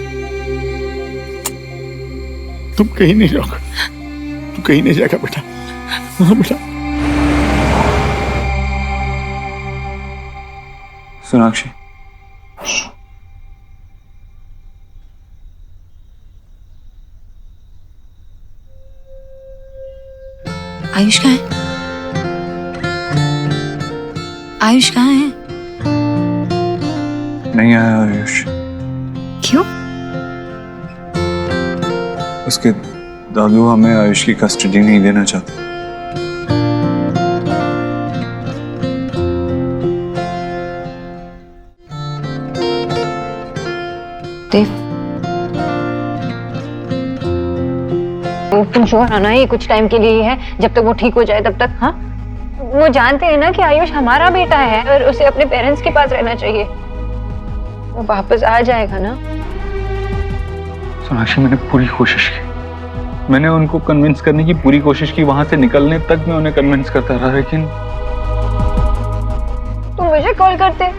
तुम कहीं नहीं जाओगे, तू कहीं नहीं जाएगा बेटा। हाँ बेटा। सोनाक्षी, आयुष कहाँ है? आयुष कहाँ है? नहीं आया आयुष। क्यों? उसके दादू हमें आयुष की कस्टडी नहीं देना चाहते। देव, तुम श्योर आना, ये कुछ टाइम के लिए ही है, जब तक वो ठीक हो जाए तब तक। हाँ, वो जानते हैं ना कि आयुष हमारा बेटा है और उसे अपने पेरेंट्स के पास रहना चाहिए। वो वापस आ जाएगा ना। सोनाक्षी, मैंने पूरी कोशिश की, मैंने उनको कन्विंस करने की पूरी कोशिश की, वहां से निकलने तक मैं उन्हें कन्विंस करता रहा, लेकिन तुम मुझे कॉल करते,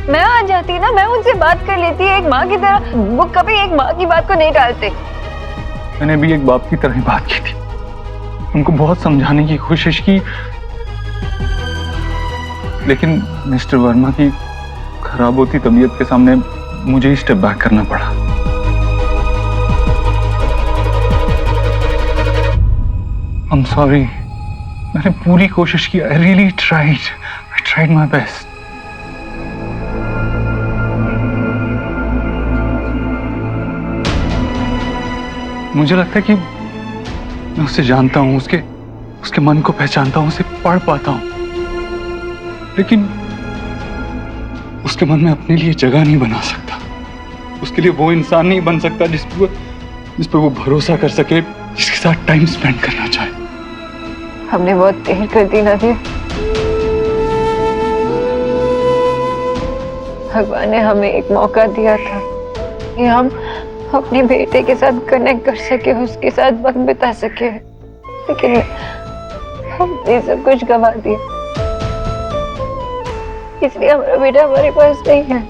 मैं आ जाती ना, मैं उनसे बात कर लेती एक माँ की तरह। वो कभी एक माँ की बात को नहीं टालते। मैंने भी एक बाप की तरह ही बात की थी, उनको बहुत समझाने की कोशिश की, लेकिन मिस्टर वर्मा की खराब होती तबीयत के सामने मुझे ही स्टेप बैक करना पड़ा। I'm sorry, मैंने पूरी कोशिश की, I really tried my best। मुझे लगता है कि मैं उसे जानता हूं, उसके मन को पहचानता हूं, उसे पढ़ पाता हूं, लेकिन उसके मन में अपने लिए जगह नहीं बना सकता। उसके लिए वो इंसान नहीं बन सकता जिस पर वो भरोसा कर सके, जिसके साथ टाइम स्पेंड करना चाहे। हमने बहुत देर कर दी ना दी। भगवान ने हमें एक मौका दिया था कि हम अपने बेटे के साथ कनेक्ट कर सके, उसके साथ वक्त बिता सके, लेकिन हमने सब कुछ गंवा दिया। इसलिए हमारा बेटा हमारे पास नहीं है।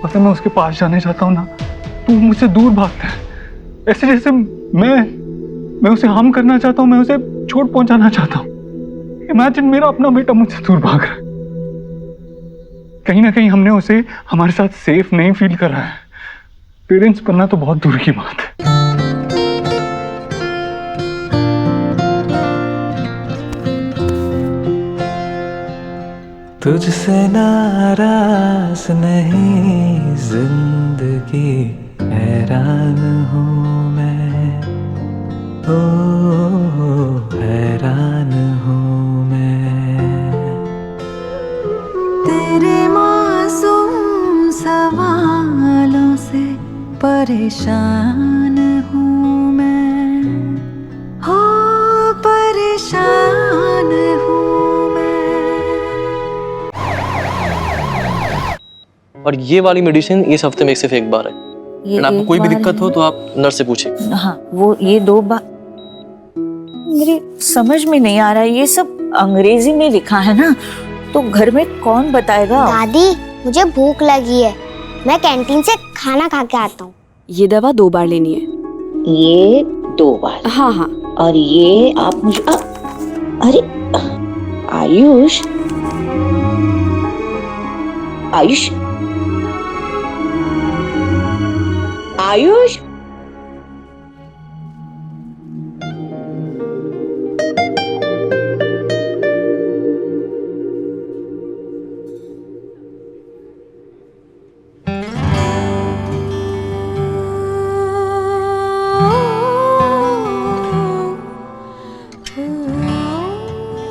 पता, मैं उसके पास जाने चाहता हूँ ना, तो वो मुझसे दूर भागता है, ऐसे जैसे मैं उसे हार्म करना चाहता हूँ, मैं उसे चोट पहुंचाना चाहता हूँ। इमेजिन, मेरा अपना बेटा मुझसे दूर भाग रहा है। कहीं ना कहीं हमने उसे हमारे साथ सेफ नहीं फील करा है। पेरेंट्स बनना तो बहुत दूर की बात है। तुझसे नाराज नहीं जिंदगी, हैरान हूँ मैं, ओ हैरान हूँ मैं। तेरे मासूम सवालों से परेशान हूँ मैं, हो परेशान हूँ। और ये वाली मेडिसिन इस हफ्ते में सिर्फ एक बार है। आपको कोई भी दिक्कत हो तो आप नर्स से पूछिए। हाँ, वो ये 2 बार मेरी समझ में नहीं आ रहा है, ये सब अंग्रेजी में लिखा है ना, तो घर में कौन बताएगा? दादी, मुझे भूख लगी है, मैं कैंटीन से खाना खा के आता हूँ। ये दवा 2 बार लेनी है। ये 2 बार? हाँ हाँ। और ये आप मुझे अरे आयुष, आयुष, आयुष,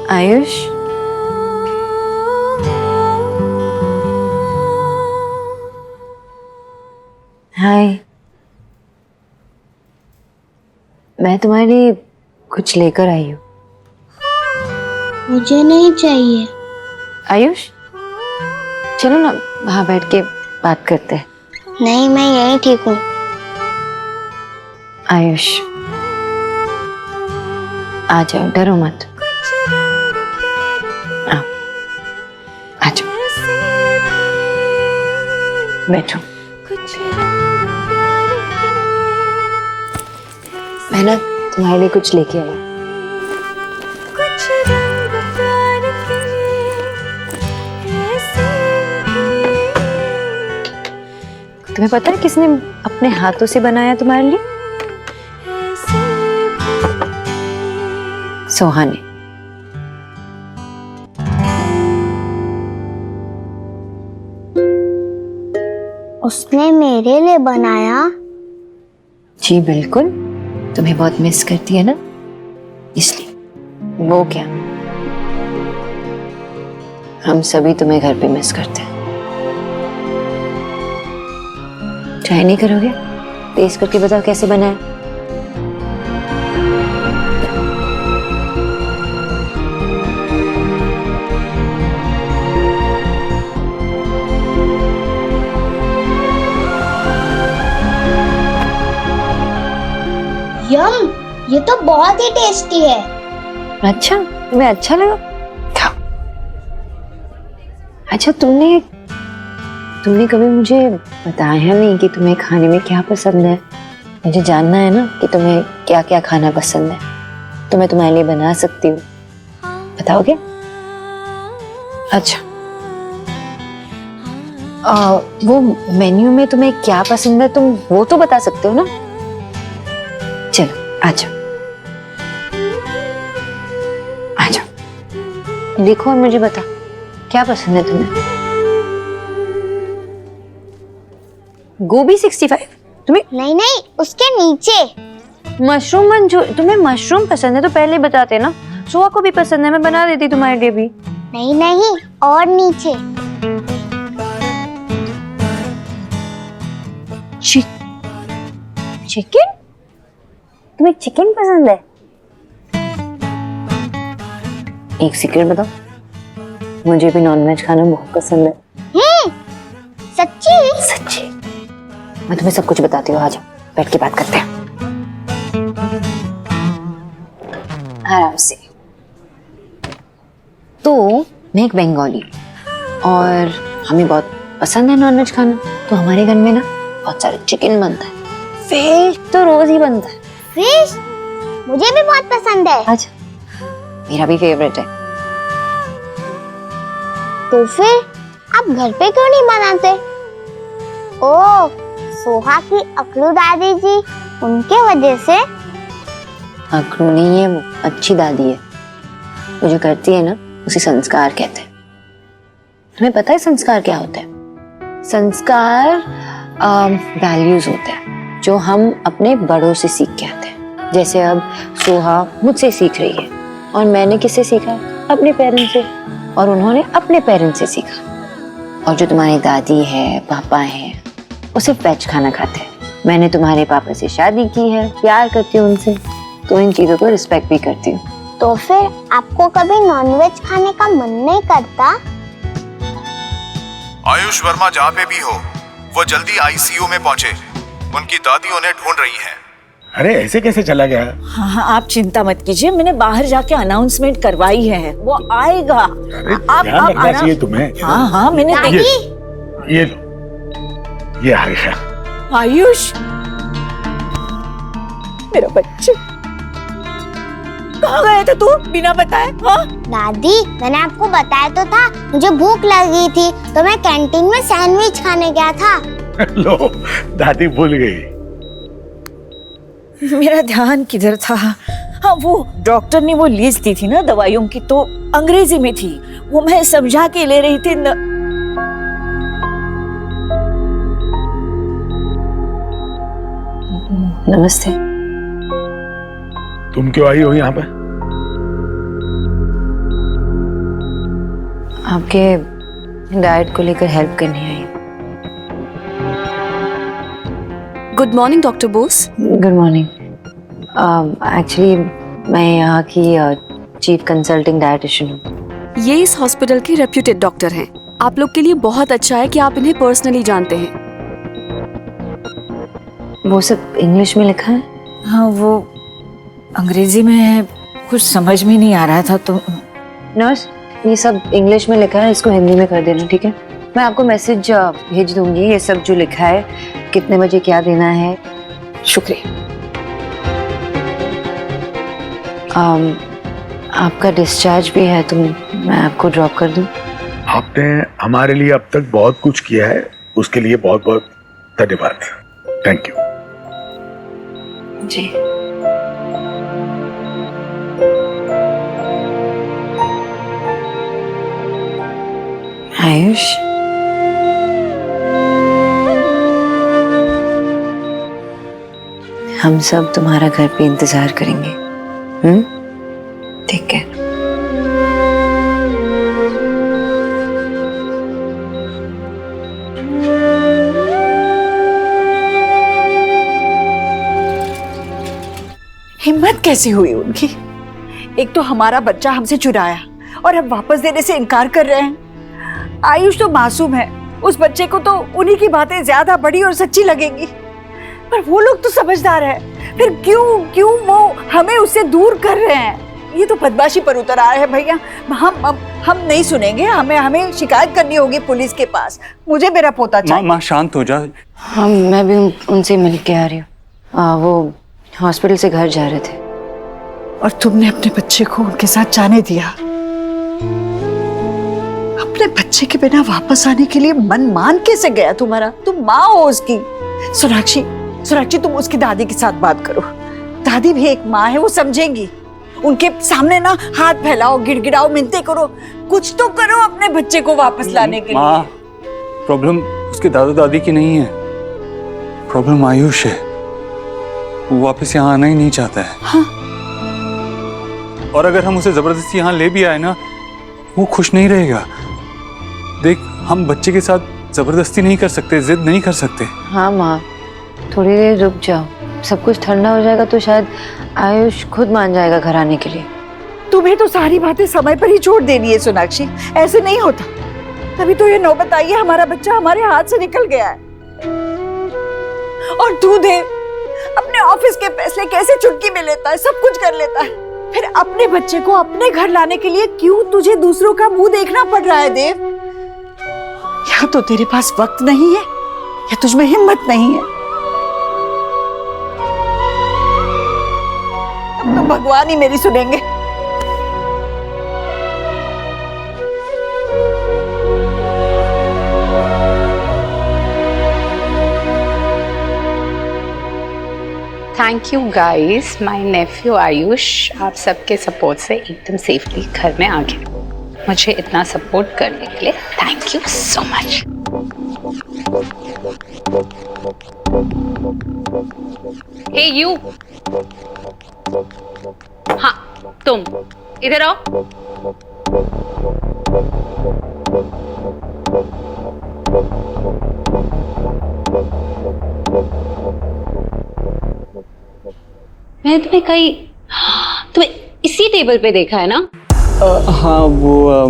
आयुष, हाय, मैं तुम्हारे लिए कुछ लेकर आई हूँ। मुझे नहीं चाहिए। आयुष, चलो ना वहाँ बैठ के बात करते हैं। नहीं, मैं यहीं ठीक हूँ। आयुष, आ जाओ, डरो मत। आओ, आ जाओ, बैठो। मैं ना तुम्हारे लिए कुछ लेके आई। तुम्हें पता है किसने अपने हाथों से बनाया तुम्हारे लिए? सोहा ने। उसने मेरे लिए बनाया? जी बिल्कुल, तुम्हें बहुत मिस करती है ना, इसलिए। वो क्या, हम सभी तुम्हें घर पे मिस करते हैं। ट्राई नहीं करोगे? टेस्ट करके बताओ कैसे बना है। यम, ये तो बहुत ही टेस्टी है। अच्छा, तुम्हें अच्छा लगा? खाओ। अच्छा, तुमने कभी मुझे बताया नहीं कि तुम्हें खाने में क्या पसंद है। मुझे जानना है ना कि तुम्हें क्या क्या खाना पसंद है, तो मैं तुम्हारे लिए बना सकती हूँ। बताओगे? अच्छा, वो मेन्यू में तुम्हें क्या पसंद है तुम वो तो बता सकते हो ना। चलो आ जाओ, आ जाओ, देखो और मुझे बता क्या पसंद है तुम्हें। गोभी 65? तुम्हें नहीं, उसके नीचे मशरूम मंचू। तुम्हें मशरूम पसंद है तो पहले बताते ना। सोहा को भी पसंद है, मैं बना देती तुम्हारे लिए भी। नहीं, और नीचे। चिकन? तुम्हें चिकन पसंद है? एक सीक्रेट बताओ, मुझे भी नॉनवेज खाना बहुत पसंद है। सच्ची? सच्ची, मैं तुम्हें सब कुछ बताती हूँ। आ जाओ, बैठ के बात करते हैं आराम से। तो मैं एक बंगाली और हमें बहुत पसंद है नॉनवेज खाना, तो हमारे घर में ना बहुत सारे चिकन बनता है, फिश तो रोज ही बनता है। फिश मुझे भी बहुत पसंद है। अच्छा, मेरा भी फेवरेट है। तो फिर आप घर पे क्यों नहीं बनाते? ओह, सोहा की अकलू दादी जी, उनके वजह से। अकलू नहीं है वो, अच्छी दादी है। वो जो करती है ना उसे संस्कार कहते हैं। तुम्हें पता है संस्कार क्या होता है? संस्कार वैल्यूज होते हैं जो हम अपने बड़ों से सीख के आते हैं। जैसे अब सोहा मुझसे सीख रही है और मैंने किससे सीखा? अपने पेरेंट्स से, और उन्होंने अपने पेरेंट्स से सीखा। और जो तुम्हारी दादी है, पापा है, वो सिर्फ वेज खाना खाते हैं। मैंने तुम्हारे पापा से शादी की है, प्यार करती हूँ उनसे, तो इन चीजों को रिस्पेक्ट भी करती हूँ। तो फिर आपको कभी नॉनवेज खाने का मन नहीं करता? आयुष वर्मा जहाँ पे भी हो, वो जल्दी आईसीयू में पहुंचे। उनकी दादी उन्हें ढूंढ रही हैं। अरे ऐसे कैसे चला गया? हाँ, आप चिंता मत कीजिए, मैंने बाहर जाके अनाउंसमेंट करवाई है, वो आएगा। ध्यान रखना चाहिए तुम्हें। हाँ, मैंने ये आयुष। आयुष, मेरा बच्चा, कहाँ गया था तू बिना बताए? हाँ दादी, मैंने आपको बताया तो था, मुझे भूख लगी थी तो मैं कैंटीन में सैंडविच खाने गया था। लो, दादी भूल गई। मेरा ध्यान किधर था? हाँ, वो डॉक्टर ने वो लिस्ट दी थी ना दवाइयों की, तो अंग्रेजी में थी, वो मैं समझा के ले रही थी। नमस्ते। तुम क्यों आई हो यहाँ पे? आपके डाइट को लेकर हेल्प करनी आई। Good morning doctor Bose. Good morning. Actually मैं यहाँ की चीफ कंसल्टिंग डाइटिशियन हूँ। ये इस हॉस्पिटल के रेप्यूटेड डॉक्टर हैं। आप लोग के लिए बहुत अच्छा है कि आप इन्हें पर्सनली जानते हैं। वो सब इंग्लिश में लिखा है? हाँ, वो अंग्रेजी में है, कुछ समझ में नहीं आ रहा था। तो नर्स, ये सब इंग्लिश में लिखा है, इसको हिंदी में कर देना, ठीक है? मैं आपको मैसेज भेज दूंगी, ये सब जो लिखा है, कितने बजे क्या देना है। शुक्रिया। आपका डिस्चार्ज भी है, तो मैं आपको ड्रॉप कर दूं? आपने हमारे लिए अब तक बहुत कुछ किया है, उसके लिए बहुत बहुत धन्यवाद। Thank you. जी आयुष, हम सब तुम्हारा घर पे इंतजार करेंगे। ठीक है। हिम्मत कैसी हुई उनकी? एक तो हमारा बच्चा हमसे चुराया और अब वापस देने से इनकार कर रहे हैं। आयुष तो मासूम है, उस बच्चे को तो उन्हीं की बातें ज्यादा बड़ी और सच्ची लगेंगी, पर वो लोग तो समझदार है। फिर क्यों वो हमें उससे दूर कर रहे हैं? ये तो बदमाशी पर उतर आए हैं भैया। हम नहीं सुनेंगे, हमें शिकायत करनी होगी पुलिस के पास। मुझे मेरा पोता चाहिए। माँ शांत हो जा। हाँ, मैं भी उनसे मिल के आ रही हूँ। वो हॉस्पिटल से घर जा रहे थे। और तुमने अपने बच्चे को उनके साथ जाने दिया? अपने बच्चे के बिना वापस आने के लिए मन मान कैसे गया तुम्हारा? तुम माँ हो उसकी। सोनाक्षी तुम उसकी दादी के साथ बात करो। दादी भी एक माँ है, वो समझेंगी। उनके सामने ना हाथ फैलाओ, गिड़गिड़ाओ, मिन्नतें करो, कुछ तो करो अपने बच्चे को वापस लाने के लिए। प्रॉब्लम उसके दादा दादी की नहीं है, प्रॉब्लम आयुष है। वो वापस यहाँ आना ही नहीं चाहता है। हाँ? और अगर हम उसे जबरदस्ती यहाँ ले भी आए ना, वो खुश नहीं रहेगा। देख, हम बच्चे के साथ जबरदस्ती नहीं कर सकते, जिद नहीं कर सकते। हाँ माँ, थोड़ी देर रुक जाओ, सब कुछ ठंडा हो जाएगा तो शायद आयुष खुद मान जाएगा घर आने के लिए। तुम्हें तो सारी बातें समय पर ही छोड़ देनी है सोनाक्षी, ऐसे नहीं होता। तभी तो ये नौबत आई है, हमारा बच्चा हमारे हाथ से निकल गया है। और तू देव अपने ऑफिस के फैसले कैसे चुटकी में लेता है, सब कुछ कर लेता है। फिर अपने बच्चे को अपने घर लाने के लिए क्यों तुझे दूसरों का मुंह देखना पड़ रहा है देव? या तो तेरे पास वक्त नहीं है या तुझमें हिम्मत नहीं है। अब तो भगवान ही मेरी सुनेंगे। Thank you guys, my Neiphiu Ayush आप सबके सपोर्ट से एकदम सेफली घर में आ गया। मुझे इतना सपोर्ट करने के लिए thank you so much. Hey you, हाँ तुम इधर आओ। मैंने तुम्हें इसी टेबल पे देखा है ना? हाँ, वो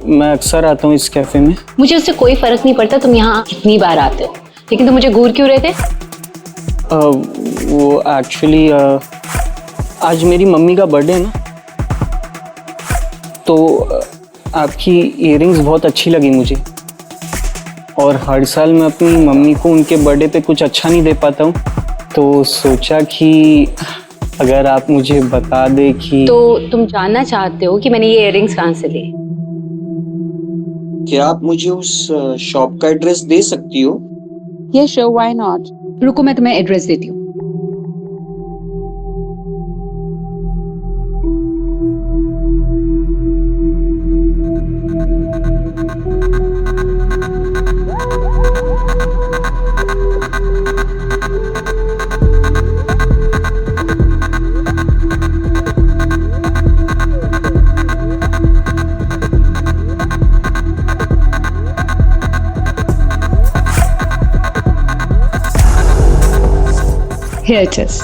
मैं अक्सर आता हूँ इस कैफे में। मुझे उससे कोई फर्क नहीं पड़ता तुम यहाँ कितनी बार आते हो, लेकिन तुम मुझे घूर क्यों रहे थे? वो एक्चुअली आज मेरी मम्मी का बर्थडे है ना, तो आपकी इयररिंग्स बहुत अच्छी लगी मुझे। और हर साल मैं अपनी मम्मी को उनके बर्थडे पे कुछ अच्छा नहीं दे पाता हूँ, तो सोचा कि अगर आप मुझे बता दे कि। तो तुम जानना चाहते हो कि मैंने ये इयररिंग्स कहाँ से लिए? क्या आप मुझे उस शॉप का एड्रेस दे सकती हो? ये श्योर, व्हाई नॉट। रुको मैं तुम्हें एड्रेस देती हूँ। Here it is.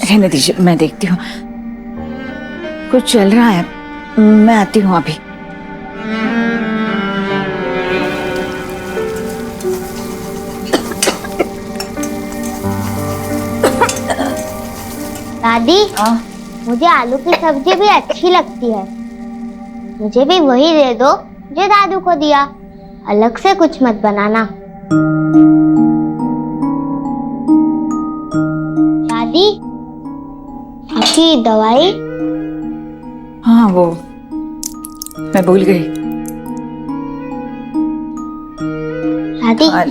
रहने दीजिए, मैं देखती हूँ। कुछ चल रहा है, मैं आती हूँ अभी। दादी, मुझे आलू की सब्जी भी अच्छी लगती है। मुझे भी वही दे दो जो दादू को दिया, अलग से कुछ मत बनाना। दादी, आपकी दवाई? हाँ वो मैं भूल गई। दादी, हाँ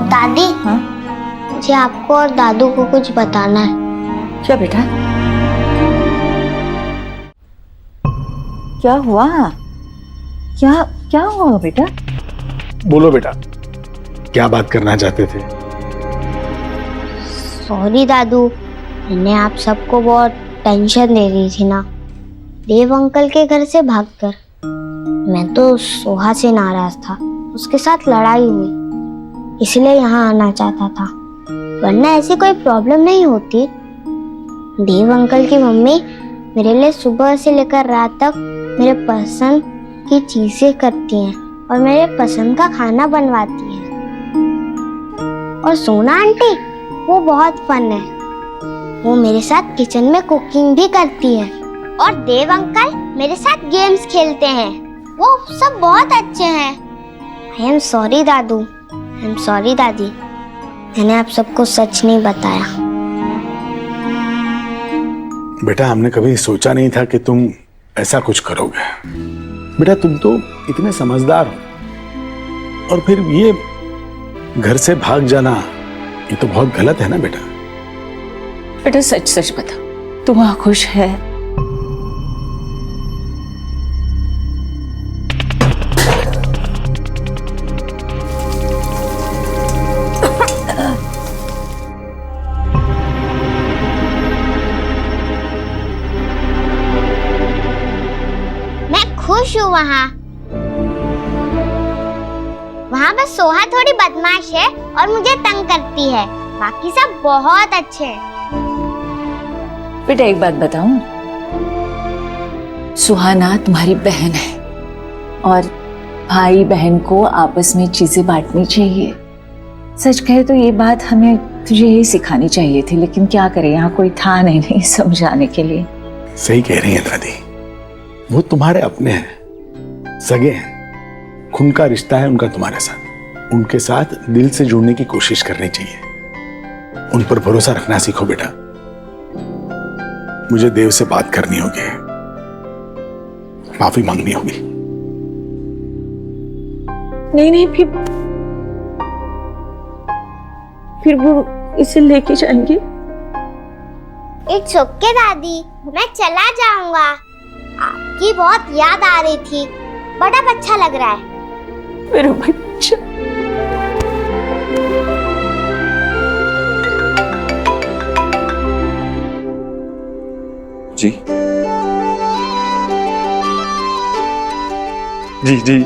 दादी, हाँ? मुझे आपको और दादू को कुछ बताना है। क्या बेटा? क्या हुआ? क्या क्या हुआ बेटा? बोलो बेटा, क्या बात करना चाहते थे? सॉरी दादू, मैंने आप सबको बहुत टेंशन दे दी थी ना, देव अंकल के घर से भागकर। मैं तो सोहा से नाराज था, उसके साथ लड़ाई हुई, इसलिए यहाँ आना चाहता था, वरना ऐसी कोई प्रॉब्लम नहीं होती। देव अंकल की मम्मी मेरे लिए सुबह से लेकर रात तक मेरे पसंद की चीजें करती हैं और मेरे पसंद का खाना बनवाती हैं। और सोना आंटी, वो बहुत फन है, वो मेरे साथ किचन में कुकिंग भी करती है। और देव अंकल मेरे साथ गेम्स खेलते हैं, वो सब बहुत अच्छे हैं। I am sorry Dadu, I am sorry दादी, मैंने आप सबको सच नहीं बताया। बेटा, हमने कभी सोचा नहीं था कि तुम ऐसा कुछ करोगे। बेटा, तुम तो इतने समझदार हो, और फिर ये घर से भाग जाना, ये तो बहुत गलत है ना बेटा। बेटा सच सच बता, तू वहां खुश है? खुश हूँ वहाँ बस सोहा थोड़ी बदमाश है और मुझे तंग करती है, बाकी सब बहुत अच्छे हैं। बेटा एक बात बताऊं, सुहाना तुम्हारी बहन है और भाई बहन को आपस में चीजें बांटनी चाहिए। सच कहे तो ये बात हमें तुझे यही सिखानी चाहिए थी, लेकिन क्या करें, यहाँ कोई था नहीं समझाने के लिए। सही कह रही है दादी, वो तुम्हारे अपने हैं, सगे हैं, खून का रिश्ता है उनका तुम्हारे साथ। उनके साथ दिल से जुड़ने की कोशिश करनी चाहिए, उन पर भरोसा रखना सीखो बेटा। मुझे देव से बात करनी होगी, माफी मांगनी होगी। नहीं फिर वो इसे लेके जाएंगे। इट्स ओके दादी, मैं चला जाऊंगा। आपकी बहुत याद आ रही थी, बड़ा अच्छा लग रहा है। मेरा बच्चा। जी जी जी,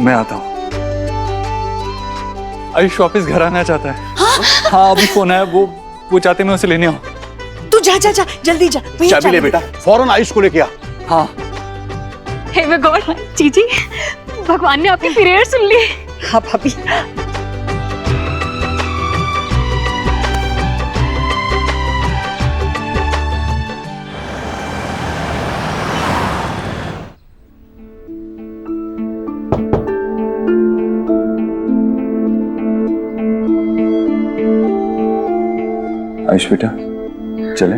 मैं आता हूँ। आयुष वापस घर आना चाहता है। हाँ अभी फोन आया, वो चाहते मैं उसे लेने आऊँ। तू जा जा जा, जल्दी जा। चाबी ले बेटा, फौरन आयुष को लेके आ। हाँ। हे माय गॉड, जीजी, भगवान ने आपकी प्रेयर सुन ली। हाँ भाभी। आयुष बेटा, चले?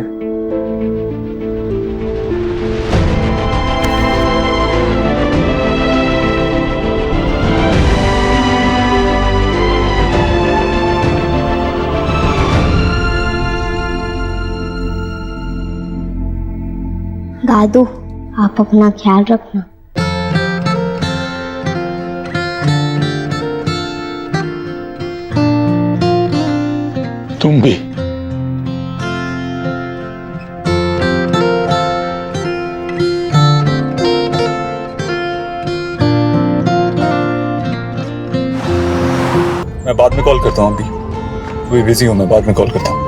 दादू, आप अपना ख्याल रखना। तुम भी। मैं बाद में कॉल करता हूँ, अभी अभी बिजी हूँ, मैं बाद में कॉल करता हूँ।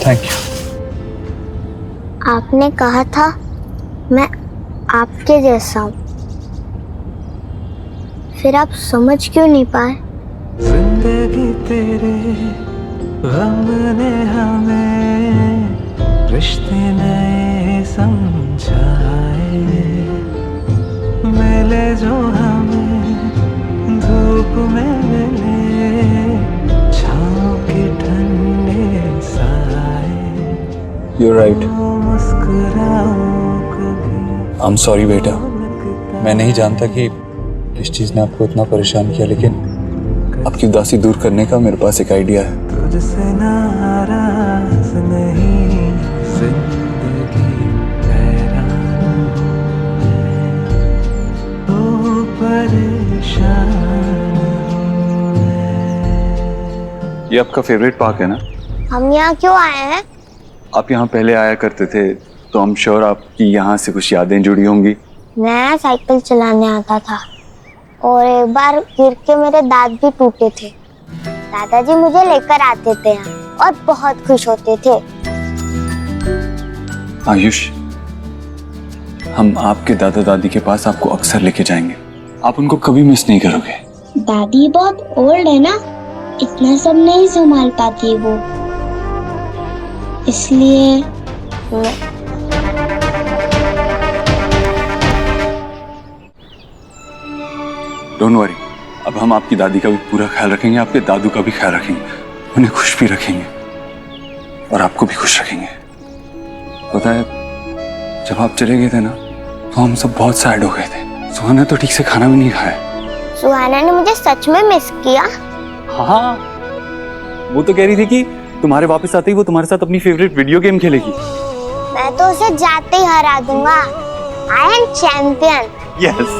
Thank you. आपने कहा था मैं आपके जैसा हूँ, फिर आप समझ क्यों नहीं पाए? जिंदगी तेरे गम ने हमें रिश्ते नए समझाए, मिले जो हमें धूप में मिले छाँव के ठंडे साए। You're right. मुस्कुराओ कभी। I'm sorry बेटा, मैं नहीं जानता कि इस चीज ने आपको इतना परेशान किया, लेकिन आपकी उदासी दूर करने का मेरे पास एक आइडिया है। तुझसे नाराज नहीं जिंदगी हैरान हूँ, परेशान ये आपका फेवरेट पार्क है ना? हम यहाँ क्यों आए हैं? आप यहाँ पहले आया करते थे, तो हम श्योर आपकी यहाँ से कुछ यादें जुड़ी होंगी। मैं साइकिल चलाने आता था और एक बार गिर के मेरे दांत भी टूटे थे। दादाजी मुझे लेकर आते थे यहाँ और बहुत खुश होते थे। आयुष, हम आपके दादा दादी के पास आपको अक्सर लेके जाएंगे, आप उनको कभी मिस नहीं करोगे। दादी बहुत ओल्ड है ना, इतना सब नहीं संभाल पाती वो, इसलिए डोंट वरी, अब हम आपकी दादी का भी पूरा ख्याल रखेंगे, आपके दादू का भी ख्याल रखेंगे, उन्हें खुश भी रखेंगे और आपको भी खुश रखेंगे। पता है, जब आप चले गए थे ना, तो हम सब बहुत सैड हो गए थे। सुहाना तो ठीक से खाना भी नहीं खाया। सुहाना ने मुझे सच में मिस किया। हाँ, वो तो कह रही थी कि तुम्हारे वापस आते ही वो तुम्हारे साथ अपनी फेवरेट वीडियो गेम खेलेगी। मैं तो उसे जाते ही हरा दूंगा। I am champion. यस।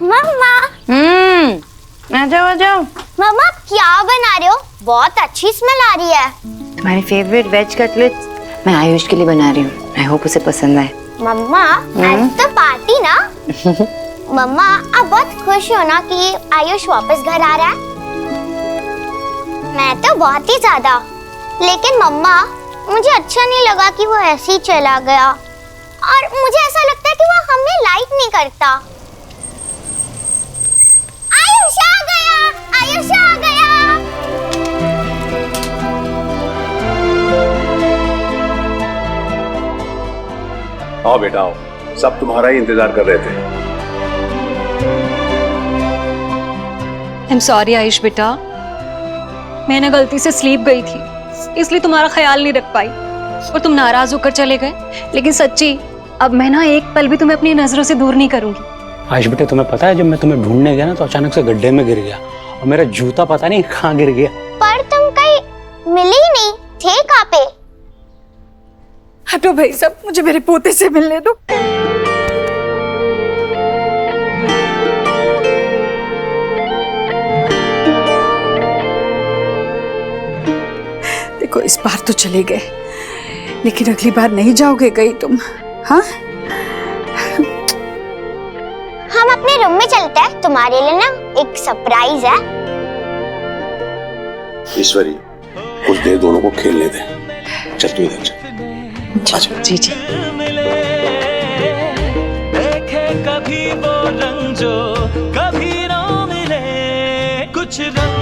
मम्मा। आ जाओ आ जाओ। मम्मा आप क्या बना रहे हो? बहुत अच्छी स्मेल आ रही है। तुम्हारी फेवरेट वेज कटलेट्स मैं आयुष के लिए बना रही हूँ। आई होप उसे पसंद आए। मम्मा आज तो पार्टी ना? मम्मा आप बहुत खुश हो ना कि आयुष वापस घर आ रहा है? मैं तो बहुत ही ज्यादा। लेकिन मम्मा मुझे अच्छा नहीं लगा कि वो ऐसे ही चला गया, और मुझे ऐसा लगता है कि वो हमें लाइक नहीं करता। आयुष आ गया, आयुष आ गया। आओ बेटा आओ, सब तुम्हारा ही इंतजार कर रहे थे। आई एम सॉरी आयुष बेटा, मैं ना गलती से स्लीप गई थी, इसलिए तुम्हारा ख्याल नहीं रख पाई और तुम नाराज होकर चले गए। लेकिन सच्ची, अब मैं ना एक पल भी तुम्हें अपनी नजरों से दूर नहीं करूंगी। आयुष बेटे, तुम्हें पता है जब मैं तुम्हें ढूंढने गया ना, तो अचानक से गड्ढे में गिर गया और मेरा जूता पता नहीं कहाँ गिर गया। पर तुम कहीं मिले ही नहीं थे, कहाँ पे? हटो भाई साहब, मुझे मेरे पोते से मिलने दो। देखो इस बार तो चले गए, लेकिन अगली बार नहीं जाओगे कहीं तुम? हाँ, हम अपने रूम में चलते हैं, तुम्हारे लिए ना एक सरप्राइज है। ईश्वरी, कुछ देर दोनों को खेलने दे। चल तू इधर चल। जी जी। देखे कभी वो रंग जो कभी ना मिले, कुछ रंग